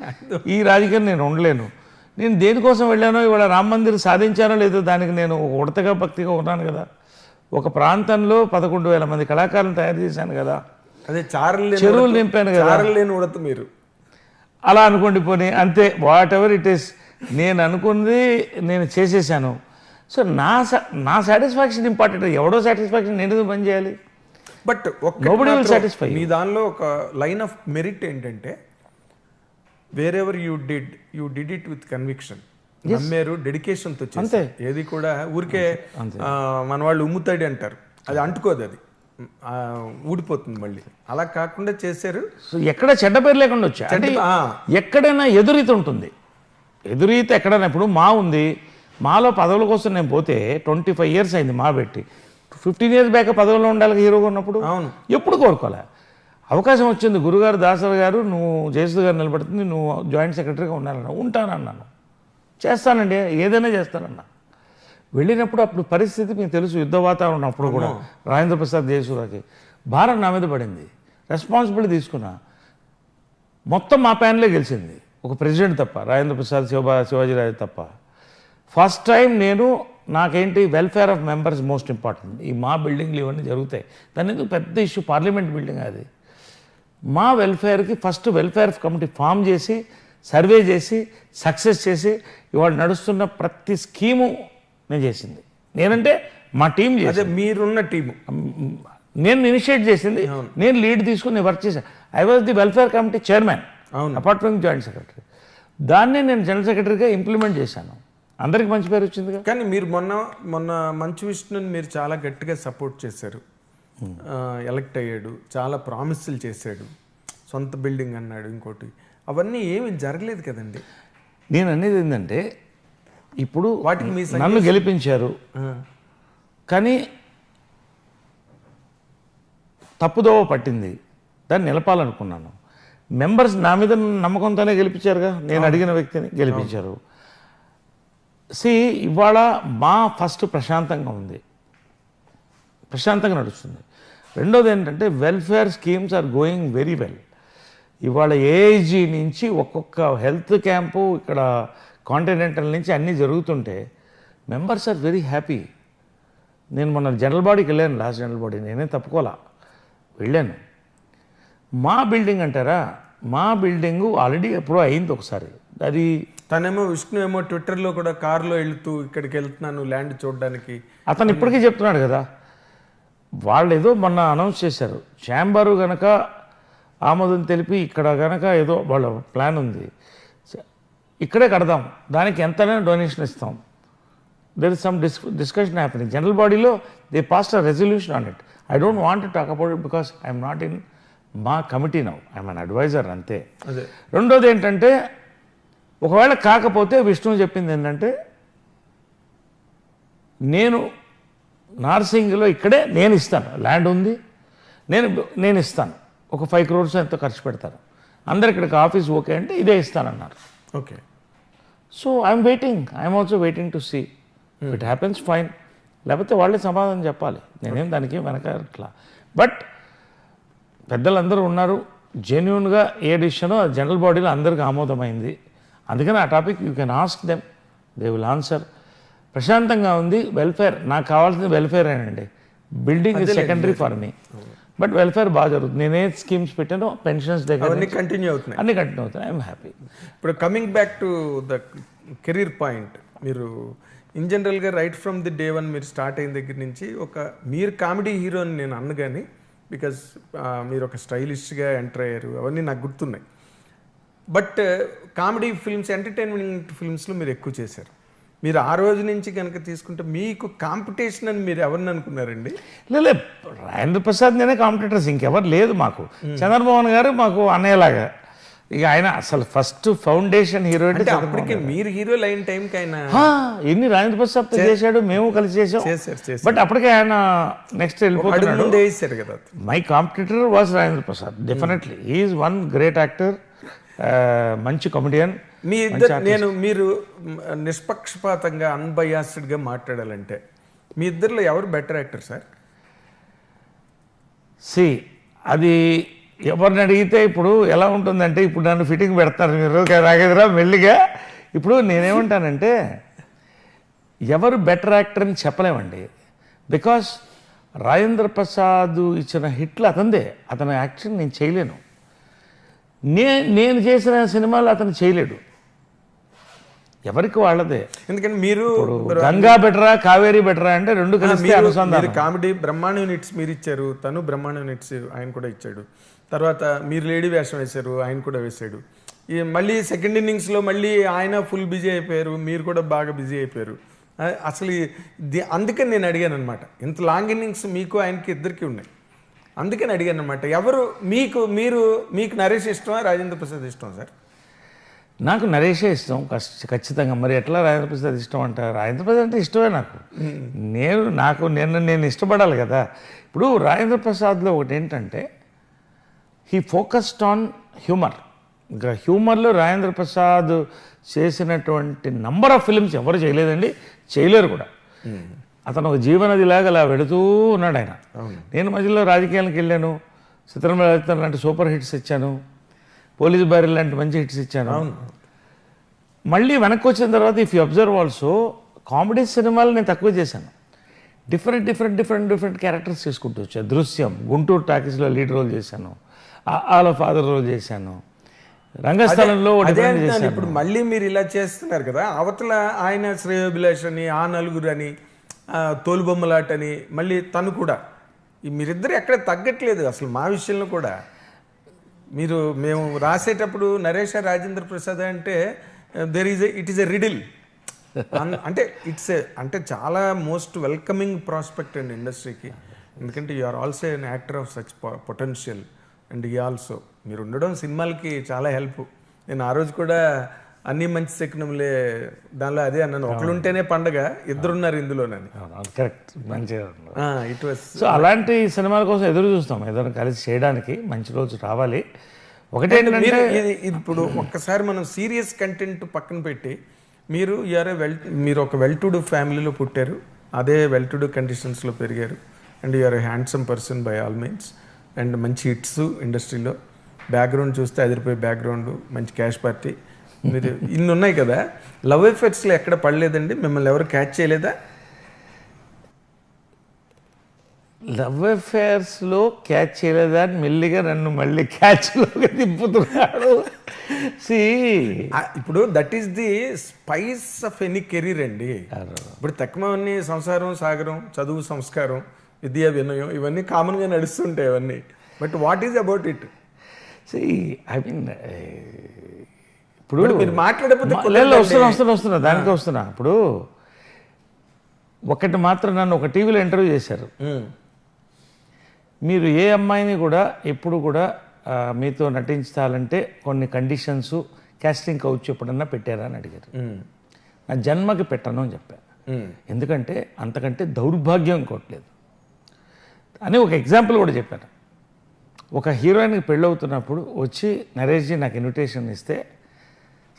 ఈ రాజకీయం నేను ఉండలేను. నేను దేనికోసం వెళ్ళానో, ఇవాళ రామ మందిర్ సాధించానో లేదో దానికి నేను ఉడతగా భక్తిగా ఉన్నాను కదా. ఒక ప్రాంతంలో 11,000 మంది కళాకారులను తయారు చేశాను కదా. అదే చెరువులు నింపాను కదా. మీరు అలా అనుకోండి, పోనీ అంతే, వాట్ ఎవర్ ఇట్ ఈస్. నేను అనుకుంది నేను చేసేసాను. సో నా సాటిస్ఫాక్షన్ ఇంపార్టెంట్. ఎవడో సాటిస్ఫాక్షన్ నేను పని చేయాలి. బట్ మీ దానిలో ఒక లైన్ ఆఫ్ మెరిట్ ఏంటంటే wear ever you did it with conviction. నమ్మారు, డెడికేషన్తో చేస్తే ఏది కూడా ఊరికే మన వాళ్ళు ఉమ్ముతాడి అంటారు, అది అంటుకోదు. అది ఊడిపోతుంది మళ్ళీ. అలా కాకుండా చేశారు. సో ఎక్కడ చెడ్డ పేరు లేకుండా వచ్చా అంటే ఎక్కడైనా ఎదురీత ఉంటుంది. ఎదురీత ఎక్కడైనా ఇప్పుడు మా ఉంది, మాలో పదవుల కోసం నేను పోతే 25 years అయింది మా పెట్టి. 15 years బ్యాక్ పదవిలో ఉండాలి హీరోగా ఉన్నప్పుడు. అవును, ఎప్పుడు కోరుకోలే. అవకాశం వచ్చింది, గురుగారు దాసరి గారు నువ్వు జయసుధ గారు నిలబడుతుంది, నువ్వు జాయింట్ సెక్రటరీగా ఉండాలన్నా. ఉంటానన్నాను, చేస్తానండి, ఏదైనా చేస్తానన్నా. వెళ్ళినప్పుడు అప్పుడు పరిస్థితి మీకు తెలుసు, యుద్ధ వాతావరణం. అప్పుడు కూడా రాజేంద్ర ప్రసాద్ జయసూర్యకి భారం నా మీద పడింది, రెస్పాన్సిబిలిటీ తీసుకున్నా. మొత్తం మా ప్యానలే గెలిచింది, ఒక ప్రెసిడెంట్ తప్ప, రాజేంద్ర ప్రసాద్ శివాజీరాజు తప్ప. ఫస్ట్ టైం నేను నాకేంటి welfare of members most important. ఈ మా బిల్డింగ్లు ఇవన్నీ జరుగుతాయి, దాని ఎందుకు పెద్ద ఇష్యూ, పార్లమెంట్ బిల్డింగ్ అది. మా వెల్ఫేర్కి ఫస్ట్ వెల్ఫేర్ కమిటీ ఫామ్ చేసి సర్వే చేసి సక్సెస్ చేసి ఇవాళ నడుస్తున్న ప్రతి స్కీము నేను చేసింది. నేనంటే మా టీం చేసి, మీరున్న టీము నేను ఇనిషియేట్ చేసింది, నేను లీడ్ తీసుకుని నేను వర్క్ చేశాను. I was the welfare committee chairman apart from joint secretary. దాన్నే నేను జనరల్ సెక్రటరీగా ఇంప్లిమెంట్ చేశాను. అందరికి మంచి పేరు వచ్చిందిగా. కానీ మీరు మొన్న మంచు విష్ణుని మీరు చాలా గట్టిగా సపోర్ట్ చేశారు. ఎలక్ట్ అయ్యాడు, చాలా ప్రామిస్లు చేశాడు, సొంత బిల్డింగ్ అన్నాడు, ఇంకోటి. అవన్నీ ఏమి జరగలేదు కదండి. నేను అనేది ఏంటంటే ఇప్పుడు వాటికి మీ నన్ను గెలిపించారు, కానీ తప్పుదోవ పట్టింది, దాన్ని నిలపాలనుకున్నాను. మెంబర్స్ నా మీద నమ్మకంతోనే గెలిపించారుగా, నేను అడిగిన వ్యక్తిని గెలిపించారు. ఇవాళ మా ఫస్ట్ ప్రశాంతంగా ఉంది, ప్రశాంతంగా నడుస్తుంది. రెండోది ఏంటంటే welfare schemes are going very well. ఇవాళ ఏఐజీ నుంచి ఒక్కొక్క హెల్త్ క్యాంపు ఇక్కడ కాంటినెంటల్ నుంచి అన్నీ జరుగుతుంటే మెంబర్స్ ఆర్ వెరీ హ్యాపీ. నేను మొన్న జనరల్ బాడీకి వెళ్ళాను, లాస్ట్ జనరల్ బాడీ, నేనే తప్పుకోలా వెళ్ళాను. మా బిల్డింగ్ అంటారా, మా బిల్డింగు ఆల్రెడీ ఎప్పుడో అయింది ఒకసారి. అది తనేమో విష్ణు ఏమో ట్విట్టర్లో కూడా కారులో వెళుతూ ఇక్కడికి వెళ్తున్నాను ల్యాండ్ చూడడానికి, అతను ఇప్పటికీ చెప్తున్నాడు కదా. వాళ్ళు ఏదో మొన్న అనౌన్స్ చేశారు, ఛాంబరు కనుక ఆమోదం తెలిపి ఇక్కడ కనుక ఏదో వాళ్ళ ప్లాన్ ఉంది, ఇక్కడే కడదాం, దానికి ఎంతైనా డొనేషన్ ఇస్తాం. There is some discussion happening. General బాడీలో they passed a resolution on it. I don't want to talk about it because I'm not in మా committee now, I'm an advisor అంతే. రెండోది ఏంటంటే ఒకవేళ కాకపోతే విష్ణు చెప్పింది ఏంటంటే నేను నార్సింగ్లో ఇక్కడే నేను ఇస్తాను, ల్యాండ్ ఉంది, నేను ఇస్తాను, ఒక 5 crores ఎంతో ఖర్చు పెడతాను, అందరు ఇక్కడికి ఆఫీస్ ఓకే అంటే ఇదే ఇస్తానన్నారు. Okay. So I'm waiting, I'm also waiting to see it happens fine, లేకపోతే వాళ్ళే సమాధానం చెప్పాలి. నేనేం దానికి వెనకట్లా. బట్ పెద్దలందరూ ఉన్నారు, జెన్యున్గా ఏ డిసిషనో జనరల్ బాడీలో అందరికీ ఆమోదమైంది. అందుకని ఆ topic you can ask them, they will answer. ప్రశాంతంగా ఉంది. వెల్ఫేర్ నాకు కావాల్సింది వెల్ఫేర్ అండి, building is secondary for me, but welfare బాగా జరుగుతుంది. నేనే స్కీమ్స్ పెట్టానో పెన్షన్స్ దగ్గర అన్నీ కంటిన్యూ అవుతున్నాయి, ఐఎమ్ హ్యాపీ. ఇప్పుడు coming back to the career point, మీరు ఇన్ జనరల్గా right from the day one మీరు స్టార్ట్ అయిన దగ్గర నుంచి మీరు కామెడీ హీరో అని నేను అన్ను, కానీ బికాజ్ మీరు ఒక స్టైలిష్గా ఎంటర్ అయ్యారు, అవన్నీ నాకు గుర్తున్నాయి. బట్ కామెడీ ఫిల్మ్స్, ఎంటర్టైన్మెంట్ ఫిల్మ్స్లో మీరు ఎక్కువ చేశారు. మీరు ఆ రోజు నుంచి కనుక తీసుకుంటే మీకు కాంపిటీషన్ అని మీరు ఎవరిని అనుకున్నారండి? లేదు, రాజేంద్ర ప్రసాద్ నేనే కాంపిటీటర్స్, ఇంకెవరు లేదు మాకు. చంద్రమోహన్ గారు మాకు అన్నయ్యలాగా, ఇక ఆయన అసలు ఫస్ట్ ఫౌండేషన్ హీరో. అప్పటికే మీరు హీరో లైన్ టైంకి ఆయన ఎన్ని రాజేంద్ర ప్రసాద్ చేశాడు, మేము కలిసి చేసాం. బట్ అప్పటికే ఆయన నెక్స్ట్ వెళ్ళిపోతున్నాడు కదా. My competitor was Rajendra Prasad, definitely is one great actor, మంచి కామెడియన్. మీరు నిష్పక్షపాతంగా అన్బయాస్డ్గా మాట్లాడాలంటే మీ ఇద్దరిలో ఎవరు బెటర్ యాక్టర్ సార్? అది ఎవరిని అడిగితే ఇప్పుడు ఎలా ఉంటుందంటే, ఇప్పుడు నన్ను ఫిట్టింగ్ పెడతారు మీరు రాగేదిరా మెల్లిగా. ఇప్పుడు నేనేమంటానంటే ఎవరు బెటర్ యాక్టర్ అని చెప్పలేమండి, బికాస్ రాజేంద్ర ప్రసాద్ ఇచ్చిన హిట్లు అతనిదే, అతని యాక్షన్ నేను చేయలేను. నేను చేసిన సినిమాలు అతను చేయలేడు, ఎవరికి వాళ్ళదే. ఎందుకంటే మీరు గంగా బెటరా కావేరీ బెటరా అంటే రెండు కలిసి అనుసంధానం. కామెడీ బ్రహ్మాండం హిట్స్ మీరు ఇచ్చారు, తను బ్రహ్మాండం హిట్స్ ఆయన కూడా ఇచ్చాడు. తర్వాత మీరు లేడీ వేషం వేశారు, ఆయన కూడా వేశాడు. మళ్ళీ సెకండ్ ఇన్నింగ్స్లో మళ్ళీ ఆయన ఫుల్ బిజీ అయిపోయారు, మీరు కూడా బాగా బిజీ అయిపోయారు. అసలు అందుకని నేను అడిగాను అనమాట, ఇంత లాంగ్ ఇన్నింగ్స్ మీకు ఆయనకి ఇద్దరికి ఉన్నాయి. అందుకని అడిగాను అనమాట. ఎవరు మీకు నరేష్ ఇష్టమా, రాజేంద్ర ప్రసాద్ ఇష్టం సార్? నాకు నరేషే ఇష్టం ఖచ్చితంగా. మరి ఎట్లా రాజేంద్ర ప్రసాద్ ఇష్టం అంటారు? రాజేంద్ర ప్రసాద్ అంటే ఇష్టమే నాకు. నేను ఇష్టపడాలి కదా. ఇప్పుడు రాజేంద్ర ప్రసాద్లో ఒకటి ఏంటంటే హీ ఫోకస్డ్ ఆన్ హ్యూమర్. ఇంకా హ్యూమర్లో రాజేంద్ర ప్రసాద్ చేసినటువంటి నంబర్ ఆఫ్ ఫిల్మ్స్ ఎవరు చేయలేదండి, చేయలేరు కూడా. అతను ఒక జీవనదిలాగా అలా వెడుతూ ఉన్నాడు ఆయన. నేను మధ్యలో రాజకీయాలకు వెళ్ళాను, చిత్రం లాంటి సూపర్ హిట్స్ ఇచ్చాను, పోలీస్ బ్యారీ లాంటి మంచి హిట్స్ ఇచ్చాను. మళ్ళీ వెనక్కి వచ్చిన తర్వాత if you observe also comedy సినిమాలు నేను తక్కువ చేశాను. డిఫరెంట్ క్యారెక్టర్స్ చేసుకుంటూ వచ్చాను. దృశ్యం, గుంటూరు టాకీస్లో లీడ్ రోల్ చేశాను, ఆల్ ఫాదర్ రోల్ చేశాను, రంగస్థలంలో చేశాను. ఇప్పుడు మళ్ళీ మీరు ఇలా చేస్తున్నారు కదా, అవతల ఆయన శ్రేయోభిలాష్ అని, ఆ నలుగురు అని, తోలుబొమ్మలాట అని, మళ్ళీ తను కూడా మీరిద్దరు ఎక్కడ తగ్గట్లేదు అసలు. మా విషయంలో కూడా మేము రాసేటప్పుడు నరేష్ రాజేంద్ర ప్రసాద్ అంటే ఇట్ ఈస్ ఎ రిడిల్. అంటే చాలా మోస్ట్ వెల్కమింగ్ ప్రాస్పెక్ట్ అండి ఇండస్ట్రీకి. ఎందుకంటే you are also an actor of such potential and ఈ ఆల్సో మీరు ఉండడం సినిమాలకి చాలా హెల్ప్. నేను ఆ రోజు కూడా అన్ని మంచి శకునములే దానిలో అదే అన్నాను, ఒకళ్ళుంటేనే పండగ, ఇద్దరున్నారు ఇందులోనని. కరెక్ట్, మంచిగా. It was. సో అలాంటి సినిమాల కోసం ఎదురు చూస్తాం, ఏదైనా కలిసి చేయడానికి మంచి రోజు రావాలి. ఒకటేంటంటే ఇప్పుడు ఒక్కసారి మనం సీరియస్ కంటెంట్ పక్కన పెట్టి మీరు ఒక వెల్ టు డూ ఫ్యామిలీలో పుట్టారు, అదే వెల్ టు డూ కండిషన్స్లో పెరిగారు, and you're a handsome person by all means, and మంచి హిట్స్ ఇండస్ట్రీలో. బ్యాక్గ్రౌండ్ చూస్తే అదిరిపోయే బ్యాక్గ్రౌండ్, మంచి క్యాష్ పార్టీ, మీరు ఇన్ని ఉన్నాయి కదా. లవ్ ఎఫెక్ట్స్లో ఎక్కడ పడలేదండి? మిమ్మల్ని ఎవరు క్యాచ్ చేయలేదా? లవ్ అఫేర్స్లో క్యాచ్ చేయలేదా అని మెల్లిగా నన్ను మళ్ళీ క్యాచ్లోకి తిప్పుతున్నాడు. ఇప్పుడు that is the spice of any career అండి. ఇప్పుడు తక్కువన్నీ సంసారం, సాగరం, చదువు, సంస్కారం, విద్యా, వినయం, ఇవన్నీ కామన్గా నడుస్తుంటాయి ఇవన్నీ. But what is about it? I mean ఇప్పుడు మీరు మాట్లాడకపోతే వస్తున్నా దానికి వస్తున్నా. ఇప్పుడు ఒకటి మాత్రం నన్ను ఒక టీవీలో ఇంటర్వ్యూ చేశారు. మీరు ఏ అమ్మాయిని కూడా ఎప్పుడు కూడా మీతో నటించాలంటే కొన్ని కండిషన్స్ కాస్టింగ్ కౌచ్ ఎప్పుడన్నా పెట్టారా అని అడిగారు. నా జన్మకి పెట్టను అని చెప్పాను. ఎందుకంటే అంతకంటే దౌర్భాగ్యం ఇంకోట్లేదు అని ఒక ఎగ్జాంపుల్ కూడా చెప్పాను. ఒక హీరోయిన్కి పెళ్ళవుతున్నప్పుడు వచ్చి నరేష్జీ నాకు ఇన్విటేషన్ ఇస్తే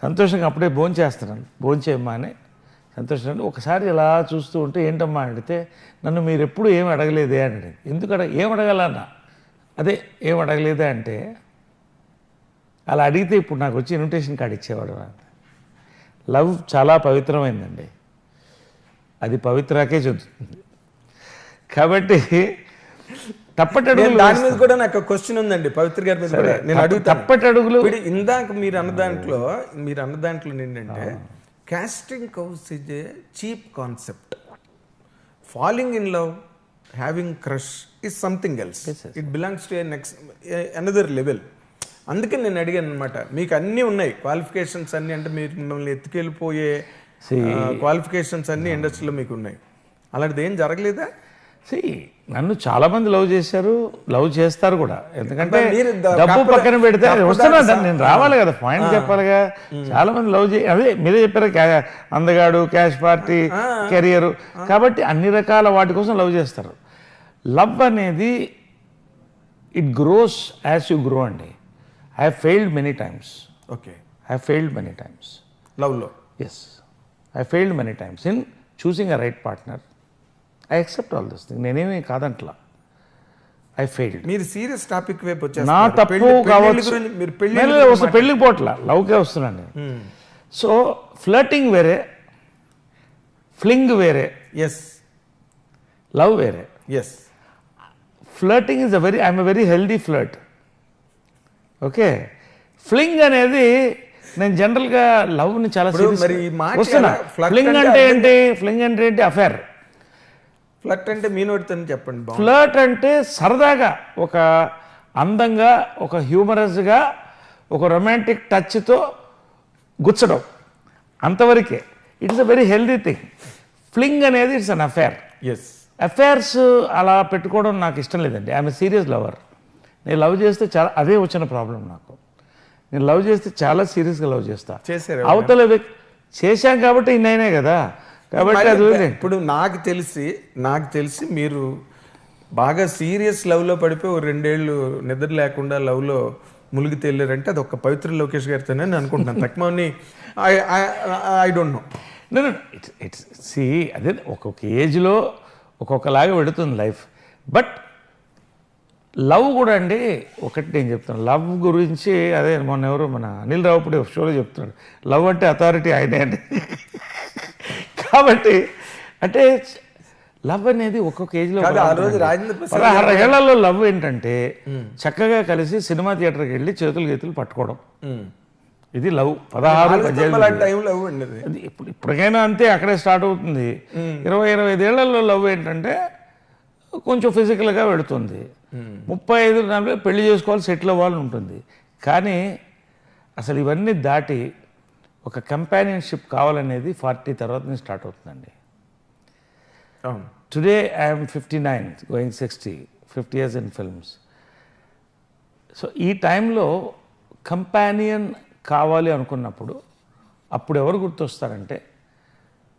సంతోషంగా అప్పుడే భోంచేయమ్మా అని సంతోషంగా ఒకసారి ఇలా చూస్తూ ఉంటే ఏంటమ్మా అడిగితే నన్ను మీరు ఎప్పుడు ఏం అడగలేదే అని అడిగింది. ఎందుకు ఏం అడగాలన్నా? అదే ఏం అడగలేదే అంటే అలా అడిగితే ఇప్పుడు నాకు వచ్చి ఇన్విటేషన్ కార్డు ఇచ్చేవాడు. లవ్ చాలా పవిత్రమైందండి, అది పవిత్రాకే చెందుతుంది. కాబట్టి తప్పటడుగులు, దాని మీద కూడా నాకు క్వశ్చన్ ఉందండి పవిత్ర గారి మీద కూడా నేను అడుగుతాను. తప్పటడుగులు ఇందాక మీరు అన్న దాంట్లో ఏంటంటే casting couch is a cheap concept. Falling in love, having crush is something else. Yes. It belongs to another level. అందుకే నేను అడిగాను అనమాట. మీకు అన్నీ ఉన్నాయి క్వాలిఫికేషన్స్ అన్నీ, అంటే మీరు మిమ్మల్ని ఎత్తుకెళ్ళిపోయే క్వాలిఫికేషన్స్ అన్నీ ఇండస్ట్రీలో మీకు ఉన్నాయి. అలాంటిది ఏం జరగలేదా? నన్ను చాలా మంది లవ్ చేశారు, లవ్ చేస్తారు కూడా. ఎందుకంటే డబ్బు పక్కన పెడితే వస్తున్నా, నేను రావాలి కదా, పాయింట్ చెప్పాలిగా. చాలా మంది లవ్ అదే మీరే చెప్పారు, అందగాడు, క్యాష్ పార్టీ, కెరియర్, కాబట్టి అన్ని రకాల వాటి కోసం లవ్ చేస్తారు. లవ్ అనేది it grows as you grow అండి. I have failed many times. Okay, I have failed many times లవ్లో. Yes, I failed many times in choosing a right partner. I accept all this thing, నేనేమి కాదంట్లా. I failed. మీరు సీరియస్ టాపిక్ వైపు వచ్చారు. నా తప్పు కావచ్చు, పెళ్ళికి పోట్ల, లవ్కే వస్తున్నాను నేను. సో ఫ్లర్టింగ్ వేరే, ఫ్లింగ్ వేరే, ఎస్, లవ్ వేరే. Yes, flirting is I'm a very healthy flirt. Okay, fling అనేది నేను జనరల్గా లవ్ని చాలా వస్తున్నా. ఫ్లింగ్ అంటే ఏంటి? ఫ్లింగ్ అంటే ఏంటి? అఫేర్. ఫ్లర్ట్ అంటే మీ నోటితో చెప్పండి. ఫ్లర్ట్ అంటే సరదాగా, ఒక అందంగా, ఒక హ్యూమరస్గా, ఒక రొమాంటిక్ టచ్తో గుచ్చడం, అంతవరకే. It's a very healthy thing. Fling అనేది it's an affair. Yes, affairs అలా పెట్టుకోవడం నాకు ఇష్టం లేదండి. I'm serious lover. నేను లవ్ చేస్తే చాలా, అదే వచ్చిన ప్రాబ్లం నాకు. నేను లవ్ చేస్తే చాలా సీరియస్గా లవ్ చేస్తా. చేశారు అవతల చేశాం కాబట్టి ఇన్నైనా కదా, కాబట్టి అది ఇప్పుడు నాకు తెలిసి మీరు బాగా సీరియస్ లవ్లో పడిపోయి ఓ 2 ఏళ్ళు నిద్ర లేకుండా లవ్లో మునిగి తేలారంటే అది ఒక పవిత్ర లోకేష్ గారితోనే నేను అనుకుంటున్నాను. తక్కువని ఐ డోంట్ నో. ఇట్స్ సి అదే ఒక్కొక్క ఏజ్లో ఒక్కొక్కలాగా పెడుతుంది లైఫ్. బట్ లవ్ కూడా అండి, ఒకటి నేను చెప్తాను లవ్ గురించి. అదే మొన్న ఎవరు మన అనిల్ రావుపూడి షోలో చెప్తున్నాడు, లవ్ అంటే అథారిటీ ఆయనే అండి. కాబట్టి అంటే లవ్ అనేది ఒక్కొక్క ఏజ్లో 16 ఏళ్లలో లవ్ ఏంటంటే చక్కగా కలిసి సినిమా థియేటర్కి వెళ్ళి చేతులు గీతులు పట్టుకోవడం, ఇది లవ్. 16 ఇప్పటికైనా అంతే, అక్కడే స్టార్ట్ అవుతుంది. 20-25 ఏళ్లలో లవ్ ఏంటంటే కొంచెం ఫిజికల్గా పెడుతుంది. 35-40 పెళ్లి చేసుకోవాలి, సెటిల్ అవ్వాలని ఉంటుంది. కానీ అసలు ఇవన్నీ దాటి ఒక కంపానియన్షిప్ కావాలనేది 40 తర్వాత స్టార్ట్ అవుతుందండి. Today I'm 59 going 60, 50 years in films. So ఈ టైంలో కంపానియన్ కావాలి అనుకున్నప్పుడు అప్పుడు ఎవరు గుర్తొస్తారంటే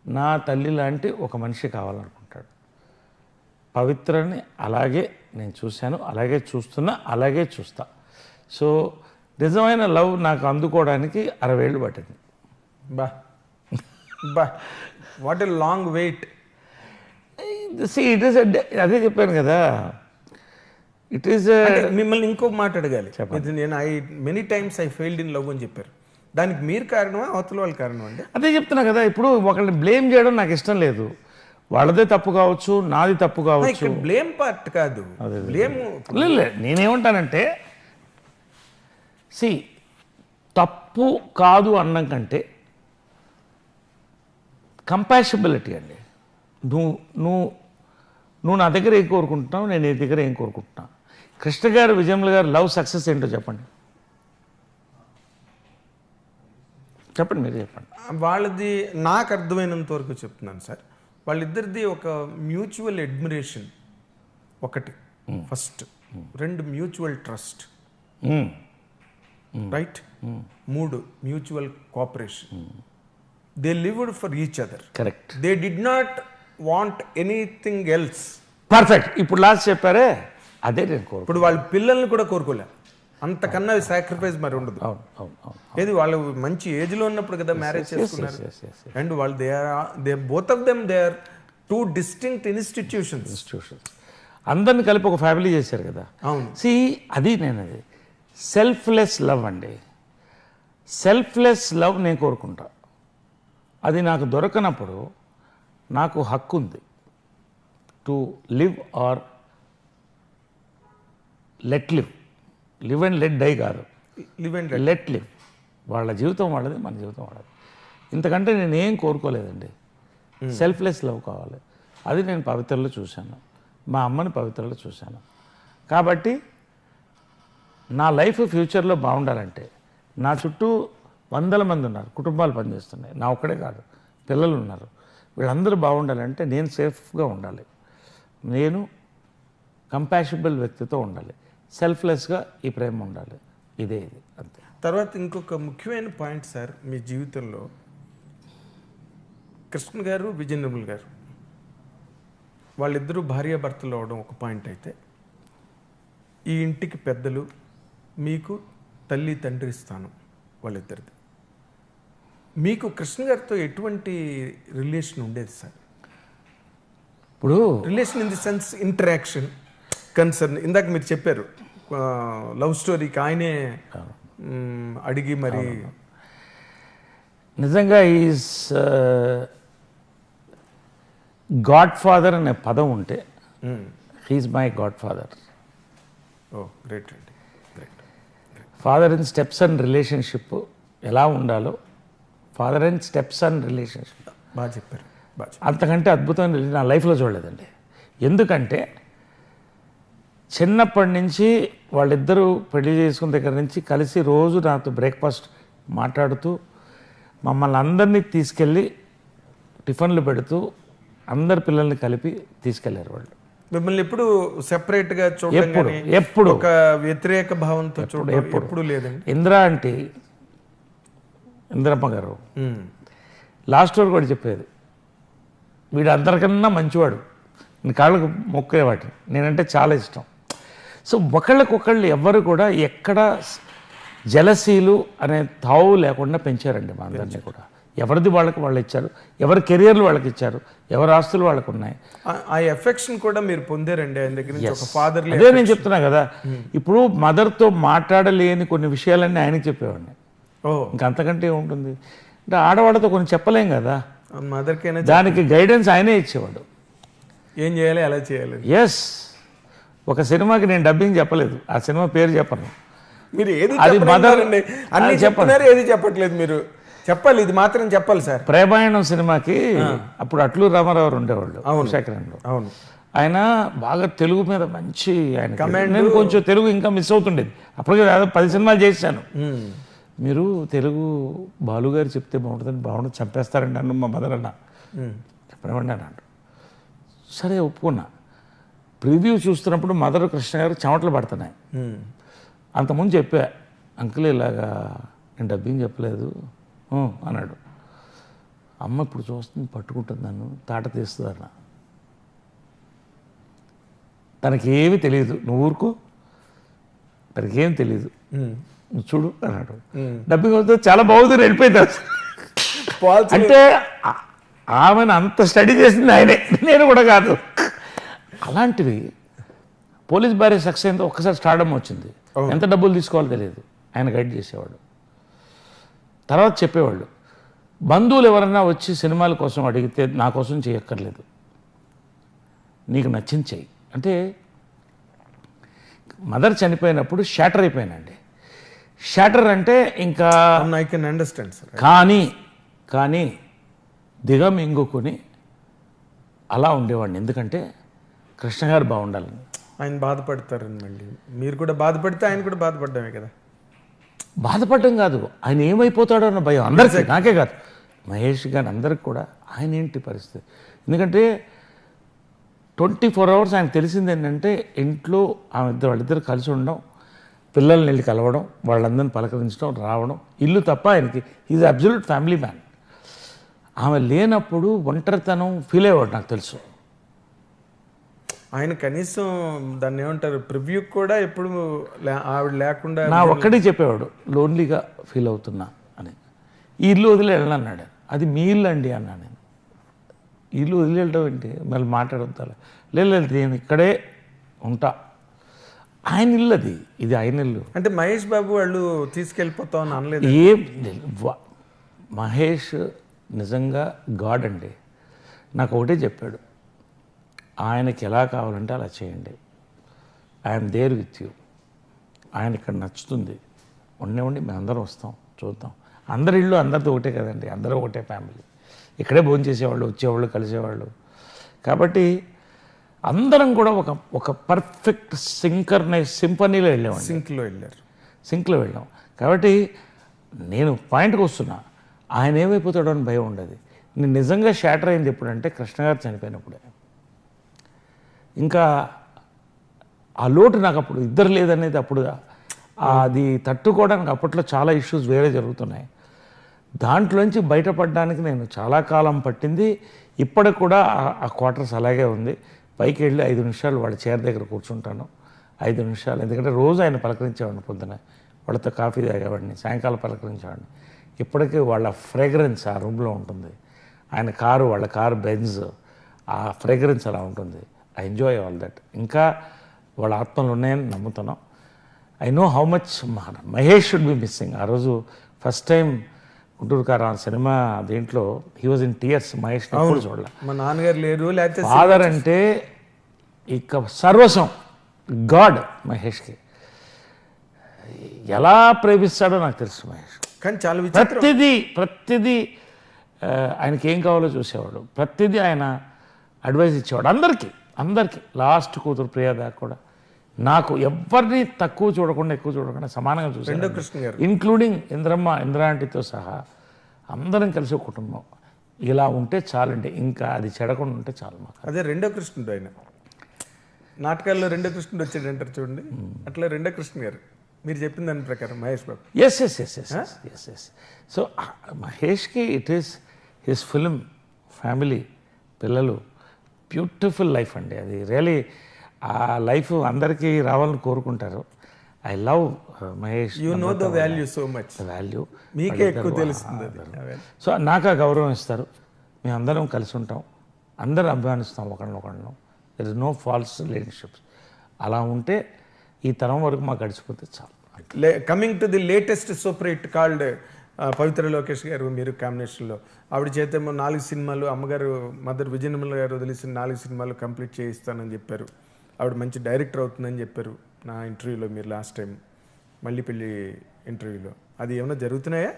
నా తల్లి లాంటి ఒక మనిషి కావాలనుకుంటాడు. పవిత్రని అలాగే నేను చూశాను, అలాగే చూస్తున్నా, అలాగే చూస్తా. సో నిజమైన లవ్ నాకు అందుకోవడానికి 60 ఏళ్ళు పట్టింది. బా what a long wait. It is అదే చెప్పాను కదా, ఇట్ ఈస్. మిమ్మల్ని ఇంకో మాట అడగాలి. నేను many times I failed in love అని చెప్పారు. దానికి మీరు కారణమా అవతల వాళ్ళ కారణం అండి? అదే చెప్తున్నా కదా, ఇప్పుడు ఒకరిని బ్లేమ్ చేయడం నాకు ఇష్టం లేదు. వాళ్ళదే తప్పు కావచ్చు, నాది తప్పు కావచ్చు. బ్లేమ్ పార్ట్ కాదు, బ్లేమ్ లేదు. నేనేమంటానంటే తప్పు కాదు అన్నం కంటే కంపాషబిలిటీ అండి. నువ్వు నా దగ్గర ఏం కోరుకుంటున్నావు, నేను నీ దగ్గర ఏం కోరుకుంటున్నా. కృష్ణ గారు, విజయమ్మ గారు లవ్ సక్సెస్ ఏంటో చెప్పండి, మీరు చెప్పండి. వాళ్ళది నాకు అర్థమైనంత వరకు చెప్తున్నాను సార్. వాళ్ళిద్దరిది ఒక మ్యూచువల్ అడ్మిరేషన్ ఒకటి first, 2 mutual trust, right, 3 mutual cooperation. They lived for each other. Correct. They did not want anything else. Perfect. ఇప్పుడు లాస్ట్ చెప్పారే అదే నేను కోరుకు. ఇప్పుడు వాళ్ళ పిల్లల్ని కూడా కోరుకోలే, అంతకన్నా సాక్రిఫైస్ మరి ఉండదు. ఏది వాళ్ళు మంచి ఏజ్ లో ఉన్నప్పుడు కదా మ్యారేజ్ చేసుకున్నారు. అండ్ వాళ్ళు they both of them they are 2 distinct institutions. అందరిని కలిపి ఒక ఫ్యామిలీ చేశారు కదా. అవును. అది సెల్ఫ్లెస్ లవ్ అండి. సెల్ఫ్లెస్ లవ్ నేను కోరుకుంటా. అది నాకు దొరకనప్పుడు నాకు హక్కు ఉంది to live or let live. Live and let die కాదు, లెట్ లివ్. వాళ్ళ జీవితం వాళ్ళది, మన జీవితం వాళ్ళది. ఇంతకంటే నేనేం కోరుకోలేదండి. సెల్ఫ్లెస్ లవ్ కావాలి. అది నేను పవిత్రలో చూశాను, మా అమ్మని పవిత్రలో చూశాను. కాబట్టి నా లైఫ్ ఫ్యూచర్లో బాగుండాలంటే నా చుట్టూ 100 మంది ఉన్నారు, కుటుంబాలు పనిచేస్తున్నాయి, నా ఒక్కడే కాదు, పిల్లలు ఉన్నారు. వీళ్ళందరూ బాగుండాలంటే నేను సేఫ్గా ఉండాలి, నేను కంపాషబుల్ వ్యక్తితో ఉండాలి, సెల్ఫ్లెస్గా ఈ ప్రేమ ఉండాలి. ఇది అంతే. తర్వాత ఇంకొక ముఖ్యమైన పాయింట్ సార్, మీ జీవితంలో కృష్ణ గారు, విజయ నిర్మల్ గారు వాళ్ళిద్దరూ భార్యాభర్తలు అవడం ఒక పాయింట్ అయితే, ఈ ఇంటికి పెద్దలు, మీకు తల్లి తండ్రి స్థానం వాళ్ళిద్దరిది. మీకు కృష్ణ గారితో ఎటువంటి రిలేషన్ ఉండేది సార్? ఇప్పుడు relation in the sense interaction, concern. ఇందాక మీరు చెప్పారు లవ్ స్టోరీకి ఆయనే అడిగి మరి. నిజంగా ఈజ్ గాడ్ ఫాదర్ అనే పదం ఉంటే హీఈస్ మై గాడ్ ఫాదర్. ఓ గ్రేట్ అండి, great. Father and step son relationship ఎలా ఉండాలో, father and step son relationship బాగా చెప్పారు. అంతకంటే అద్భుతమైన నా లైఫ్లో చూడలేదండి. ఎందుకంటే చిన్నప్పటి నుంచి వాళ్ళిద్దరూ పెళ్లి చేసుకున్న దగ్గర నుంచి కలిసి రోజు నాతో బ్రేక్ఫాస్ట్ మాట్లాడుతూ, మమ్మల్ని అందరినీ తీసుకెళ్ళి టిఫిన్లు పెడుతూ, అందరి పిల్లల్ని కలిపి తీసుకెళ్లారు వాళ్ళు. మిమ్మల్ని ఎప్పుడు సెపరేట్ గా చూడడం ఎప్పుడు గానీ, ఎప్పుడు ఒక వ్యతిరేక భావంతో చూడడం ఎప్పుడు లేదండి. ఇందిరా అంటే ఇందిరమ్మ గారు లాస్ట్ వరకు కూడా చెప్పేది, వీడు అందరికన్నా మంచివాడు, నేను కాళ్ళకు మొక్కేవాటి, నేనంటే చాలా ఇష్టం. సో ఒకళ్ళకొకళ్ళు ఎవ్వరు కూడా ఎక్కడ జలసీలు అనే తావు లేకుండా పెంచారండి మా అందరినీ కూడా. ఎవరిది వాళ్ళకి వాళ్ళు ఇచ్చారు, ఎవరి కెరియర్లు వాళ్ళకి ఇచ్చారు, ఎవరి ఆస్తులు వాళ్ళకు ఉన్నాయి. ఆ ఎఫెక్షన్ కూడా మీరు పొందారండి ఆయన దగ్గర నుంచి, ఒక ఫాదర్. అదే నేను చెప్తున్నా కదా, ఇప్పుడు మదర్తో మాట్లాడలేని కొన్ని విషయాలన్నీ ఆయనకి చెప్పేవాడిని. ఇంకా అంతకంటే ఉంటుంది అంటే ఆడవాళ్ళతో కొన్ని చెప్పలేం కదా, మదర్కైనా దానికి గైడెన్స్ ఆయనే ఇచ్చేవాడు. ఏం చేయాలి, ఎలా చేయాలి. ఎస్, ఒక సినిమాకి నేను డబ్బింగ్ చెప్పలేదు, ఆ సినిమా పేరు చెప్పను. మీరు ఏది అది మదర్ అన్ని చెప్తున్నారు, ఏది చెప్పట్లేదు. మీరు చెప్పాలి, ఇది మాత్రం చెప్పాలి సార్. ప్రేమాయణం సినిమాకి అప్పుడు అట్లూరు రామారావు ఉండేవాళ్ళు శేఖరంలో. అవును, ఆయన బాగా తెలుగు మీద మంచి ఆయన, నేను కొంచెం తెలుగు ఇంకా మిస్ అవుతుండేది. అప్పటికే 10 సినిమాలు చేశాను. మీరు తెలుగు బాలుగారు చెప్తే బాగుంటుందని, బాగుంటుంది, చంపేస్తారండి అన్న మా మదర్ అన్న, చెప్పనివ్వండి అన్నాడు. సరే ఒప్పుకున్నా. ప్రివ్యూ చూస్తున్నప్పుడు మదర్ కృష్ణ గారు చెమటలు పడుతున్నాయి. అంతకుముందు చెప్పా, అంకుల్ ఇలాగా నేను డబ్బింగ్ చెప్పలేదు అన్నాడు. అమ్మ ఇప్పుడు చూస్తుంది, పట్టుకుంటుంది, నన్ను తాట తీస్తుంది అన్న. తనకేమీ తెలియదు, నువ్వు ఊరుకో, తనకేం తెలియదు, నువ్వు చూడు అన్నాడు. డబ్బింగ్ వస్తే చాలా బాగుంది, వెళ్ళిపోయింది. అంటే ఆమెను అంత స్టడీ చేసింది ఆయనే, నేను కూడా కాదు. అలాంటివి పోలీస్ భార్య సక్సెస్ అయిందో ఒక్కసారి స్టార్డమ్ వచ్చింది, ఎంత డబ్బులు తీసుకోవాలో తెలియదు, ఆయన గైడ్ చేసేవాడు. తర్వాత చెప్పేవాళ్ళు, బంధువులు ఎవరన్నా వచ్చి సినిమాల కోసం అడిగితే నా కోసం చేయక్కర్లేదు, నీకు నచ్చింది చెయ్యి అంటే. మదర్ చనిపోయినప్పుడు షాటర్ అయిపోయానండి. షాటర్ అంటే ఇంకా ఐ కెన్ అండర్స్టాండ్ సార్. కానీ దిగమింగుకొని అలా ఉండేవాడిని, ఎందుకంటే కృష్ణ గారు బాగుండాలని. ఆయన బాధపడతారని, మళ్ళీ మీరు కూడా బాధపడితే ఆయన కూడా బాధపడ్డామే కదా. బాధపడడం కాదు, ఆయన ఏమైపోతాడో అన్న భయం అందరికీ, నాకే కాదు, మహేష్ గారు అందరికి కూడా. ఆయన ఏంటి పరిస్థితి, ఎందుకంటే 24 hours ఆయన తెలిసింది ఏంటంటే ఇంట్లో వాళ్ళిద్దరు కలిసి ఉండడం, పిల్లల్ని వెళ్ళి కలవడం, వాళ్ళందరిని పలకరించడం, రావడం, ఇల్లు తప్ప ఆయనకి ఈజ్ అబ్జల్యూట్ ఫ్యామిలీ మ్యాన్. ఆమె లేనప్పుడు ఒంటరితనం ఫీల్ అయ్యేవాడు, నాకు తెలుసు. ఆయన కనీసం దాన్ని ఏమంటారు, ప్రివ్యూ కూడా ఎప్పుడు ఆవిడ లేకుండా నా ఒక్కడే చెప్పేవాడు, లోన్లీగా ఫీల్ అవుతున్నా అని. ఈ ఇల్లు వదిలి వెళ్ళన్నాడు. అది మీ ఇల్లు అండి అన్నా నేను. ఇల్లు వదిలి వెళ్ళడం ఏంటి, మళ్ళీ మాట్లాడతాను. లేదు నేను ఇక్కడే ఉంటా, ఆయన ఇల్లు అది, ఇది ఆయన ఇల్లు. అంటే మహేష్ బాబు వాళ్ళు తీసుకెళ్ళిపోతామని అనలేదు. ఏం మహేష్ నిజంగా గాడ్ అండి. నాకు ఒకటే చెప్పాడు, ఆయనకి ఎలా కావాలంటే అలా చేయండి, ఐఎమ్ దేర్ విత్ యూ, ఆయన ఇక్కడ నచ్చుతుంది, ఉండి మేము అందరం వస్తాం, చూద్దాం. అందరి ఇళ్ళు అందరితో ఒకటే కదండి, అందరూ ఒకటే ఫ్యామిలీ, ఇక్కడే భోజనం చేసేవాళ్ళు, వచ్చేవాళ్ళు, కలిసేవాళ్ళు. కాబట్టి అందరం కూడా ఒక పర్ఫెక్ట్ సింఫనీలో వెళ్ళామండి. సింక్లో వెళ్ళాం. కాబట్టి నేను పాయింట్కి వస్తున్నా, ఆయన ఏమైపోతాడో అని భయం ఉండదు. నేను నిజంగా షాటర్ అయింది ఎప్పుడంటే కృష్ణ గారు చనిపోయినప్పుడే. ఇంకా ఆ లోటు నాకు అప్పుడు ఇద్దరు లేదనేది, అప్పుడు అది తట్టుకోవడానికి అప్పట్లో చాలా ఇష్యూస్ వేరే జరుగుతున్నాయి. దాంట్లోంచి బయటపడడానికి నేను చాలా కాలం పట్టింది. ఇప్పటికి కూడా ఆ క్వార్టర్స్ అలాగే ఉంది. పైకి వెళ్ళి 5 నిమిషాలు వాళ్ళ చైర్ దగ్గర కూర్చుంటాను, 5 నిమిషాలు. ఎందుకంటే రోజు ఆయన పలకరించేవాడిని, పొద్దున వాళ్ళతో కాఫీ తాగేవాడిని, సాయంకాలం పలకరించేవాడిని. ఇప్పటికీ వాళ్ళ ఫ్రేగ్రెన్స్ ఆ రూమ్లో ఉంటుంది. ఆయన వాళ్ళ కారు బెంజ్, ఆ ఫ్రేగ్రెన్స్ అలా ఉంటుంది. I enjoy all that. ఇంకా వాళ్ళ ఆత్మలు ఉన్నాయని నమ్ముతున్నాం. I know how much Mahesh should be missing. ఆ రోజు ఫస్ట్ టైం గుంటూరు కారం సినిమా దీంట్లో he was in tears. Mahesh ఎప్పుడు చూడాలి. మా నాన్నగారు లేరు, లేకపోతే ఫాదర్ అంటే ఇక సర్వస్వం, గాడ్ మహేష్కి. ఎలా ప్రేమిస్తాడో నాకు తెలుసు మహేష్. కానీ చాలా ప్రతిదీ ఆయనకి ఏం కావాలో చూసేవాడు, ప్రతిదీ ఆయన అడ్వైస్ ఇచ్చేవాడు అందరికీ. లాస్ట్ కూతురు ప్రియా దాకా కూడా నాకు ఎవరిని తక్కువ చూడకుండా ఎక్కువ చూడకుండా సమానంగా చూసాడు, ఇంక్లూడింగ్ ఇందిరా ఆంటీతో సహా అందరం కలిసి ఒక కుటుంబం. ఇలా ఉంటే చాలండి, ఇంకా అది చెడకుండా ఉంటే చాలు మాకు. అదే రెండో కృష్ణుడు ఆయన నాటకాల్లో రెండో కృష్ణుడు వచ్చాడు అంటారు చూడండి, అట్లా రెండో కృష్ణ గారు మీరు చెప్పిన దాని ప్రకారం Mahesh Babu. Yes yes yes yes yes yes. So మహేష్కి it is his film, family, పిల్లలు, బ్యూటిఫుల్ లైఫ్ అండి అది. రియలీ ఆ లైఫ్ అందరికీ రావాలని కోరుకుంటారు. I love Mahesh. You know the value so much. Value మీకే ఎక్కువ తెలుస్తుంది అది. సో నాకు ఆ గౌరవం ఇస్తారు. మేము అందరం కలిసి ఉంటాం, అందరం అభిమానిస్తాం ఒకరినొకరిను. There is no false relationships. అలా ఉంటే ఈ తరం వరకు మాకు గడిచిపోతే చాలు. Coming to the latest super hit called Pavitra Lokesh garu మీరు కాంబినేషన్లో, ఆవిడ చేతేమో 4 సినిమాలు, అమ్మగారు మదర్ విజయనిర్మల గారు వదిలేసిన 4 సినిమాలు కంప్లీట్ చేయిస్తానని చెప్పారు. ఆవిడ మంచి డైరెక్టర్ అవుతుందని చెప్పారు నా ఇంటర్వ్యూలో మీరు లాస్ట్ టైం మళ్ళీ పెళ్ళి ఇంటర్వ్యూలో. అది ఏమైనా జరుగుతున్నాయా?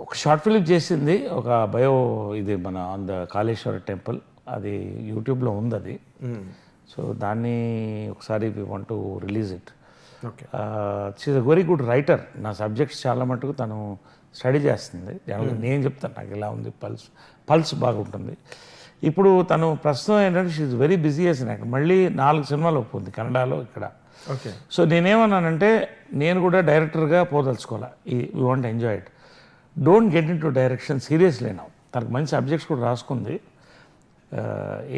ఒక షార్ట్ ఫిలిం చేసింది, ఒక బయో, ఇది మన ఆన్ ద కాళేశ్వర టెంపుల్, అది యూట్యూబ్లో ఉంది అది. సో దాన్ని ఒకసారి we want to release it. Okay. She's a very good writer. నా సబ్జెక్ట్స్ చాలా మటుకు తను స్టడీ చేస్తుంది. జనరల్గా నేను చెప్తాను నాకు ఇలా ఉంది, పల్స్ బాగుంటుంది. ఇప్పుడు తను ప్రస్తుతం ఏంటంటే షీఈ్ వెరీ బిజీ చేసిన యాక్టర్. మళ్ళీ 4 సినిమాలు ఒప్పుకుంది కన్నడలో, ఇక్కడ. ఓకే. సో నేనేమన్నానంటే నేను కూడా డైరెక్టర్గా పోదలుచుకోవాలి. We want enjoy it. Don't get in to direction seriously now. తనకు మంచి సబ్జెక్ట్స్ కూడా రాసుకుంది.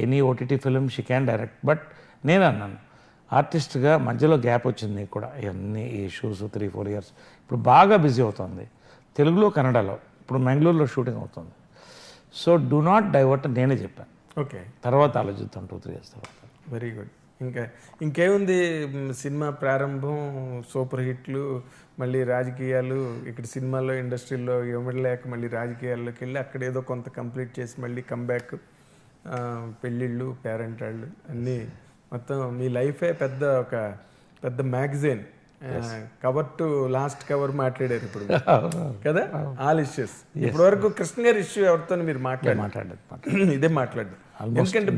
Any OTT film she can direct. But నేను అన్నాను ఆర్టిస్ట్గా మధ్యలో గ్యాప్ వచ్చింది నీకు కూడా, ఇవన్నీ ఇష్యూస్ 3-4 ఇయర్స్. ఇప్పుడు బాగా బిజీ అవుతుంది తెలుగులో, కన్నడలో. ఇప్పుడు మ్యాంగ్లూరులో షూటింగ్ అవుతుంది. సో డూ నాట్ డైవర్ట్ నేనే చెప్పాను. ఓకే. తర్వాత ఆలోచిద్దాం 2-3 ఇయర్స్ తర్వాత. Very good. ఇంకేముంది, సినిమా ప్రారంభం, సూపర్ హిట్లు, మళ్ళీ రాజకీయాలు, ఇక్కడ సినిమాల్లో ఇండస్ట్రీలో ఇవ్వలేక మళ్ళీ రాజకీయాల్లోకి వెళ్ళి అక్కడ ఏదో కొంత కంప్లీట్ చేసి మళ్ళీ కమ్బ్యాక్, పెళ్ళిళ్ళు, పేరెంట్ వాళ్ళు అన్నీ, మొత్తం మీ లైఫే ఒక పెద్ద magazine. Cover to last cover మాట్లాడారు ఇప్పుడు కదా, ఆల్ ఇష్యూస్. ఇప్పటి వరకు కృష్ణ గారి ఇష్యూ ఎవరితో మీరు మాట్లాడలేదు, ఇదే మాట్లాడదు. ఎందుకంటే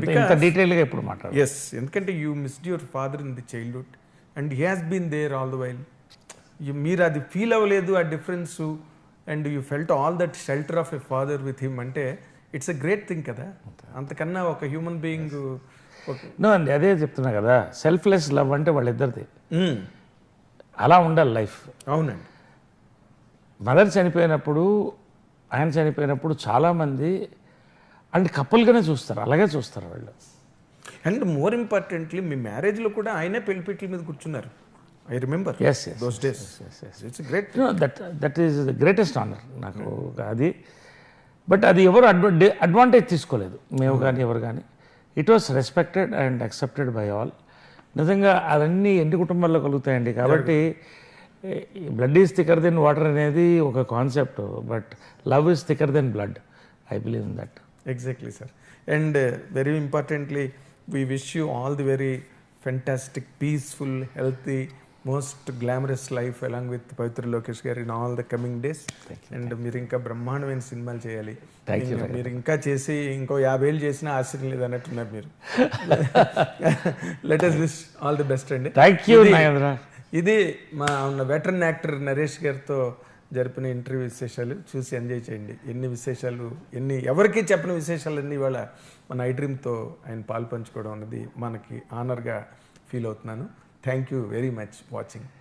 డీటెయిల్గా ఇప్పుడు మాట్లాడు. ఎస్, ఎందుకంటే you missed your father in the childhood and he has been there all the while. మీరు అది ఫీల్ అవ్వలేదు ఆ difference, and you felt all that shelter of a father with him. అంటే ఇట్స్ ఎ గ్రేట్ థింగ్ కదా. అంతకన్నా ఒక హ్యూమన్ బీయింగ్. నో అండి, అదే చెప్తున్నా కదా, సెల్ఫ్లెస్ లవ్ అంటే వాళ్ళిద్దరిది. అలా ఉండాలి లైఫ్. అవునండి. మదర్ చనిపోయినప్పుడు, ఆయన చనిపోయినప్పుడు చాలామంది అంటే కపుల్గానే చూస్తారు, అలాగే చూస్తారు వాళ్ళు. అండ్ మోర్ ఇంపార్టెంట్లీ మీ మ్యారేజ్లో కూడా ఆయనే పెళ్లిపీటల మీద కూర్చున్నారు. I remember those days. It's great. That is the greatest honour నాకు అది. బట్ అది ఎవరు అడ్వాంటేజ్ తీసుకోలేదు, మేము కానీ ఎవరు కానీ. It was respected and accepted by all. నిజంగా అవన్నీ ఎన్ని కుటుంబాల్లో కలుగుతాయండి. కాబట్టి blood is thicker than water అనేది ఒక concept, but love is thicker than blood. I believe in that. Exactly, sir. And very importantly, we wish you all the very fantastic, peaceful, healthy, most glamorous life along with Pavitra Lokesh garu in all the coming days. And మీరు ఇంకా బ్రహ్మాండమైన సినిమాలు చేయాలి. మీరు ఇంకా చేసి ఇంకో 50 ఏళ్ళు చేసినా ఆశ్చర్యం లేదు అన్నట్టున్నారు మీరు. Let us wish all the best అండి. Thank you Nagendra. ఇది మా వెటరన్ యాక్టర్ నరేష్ గారితో జరిపిన ఇంటర్వ్యూ విశేషాలు చూసి ఎంజాయ్ చేయండి. ఎన్ని విశేషాలు, ఎవరికీ చెప్పని విశేషాలన్నీ ఇవాళ మన ఐ డ్రీమ్తో ఆయన పాలు పంచుకోవడం అనేది మనకి ఆనర్గా ఫీల్ అవుతున్నాను. Thank you very much watching.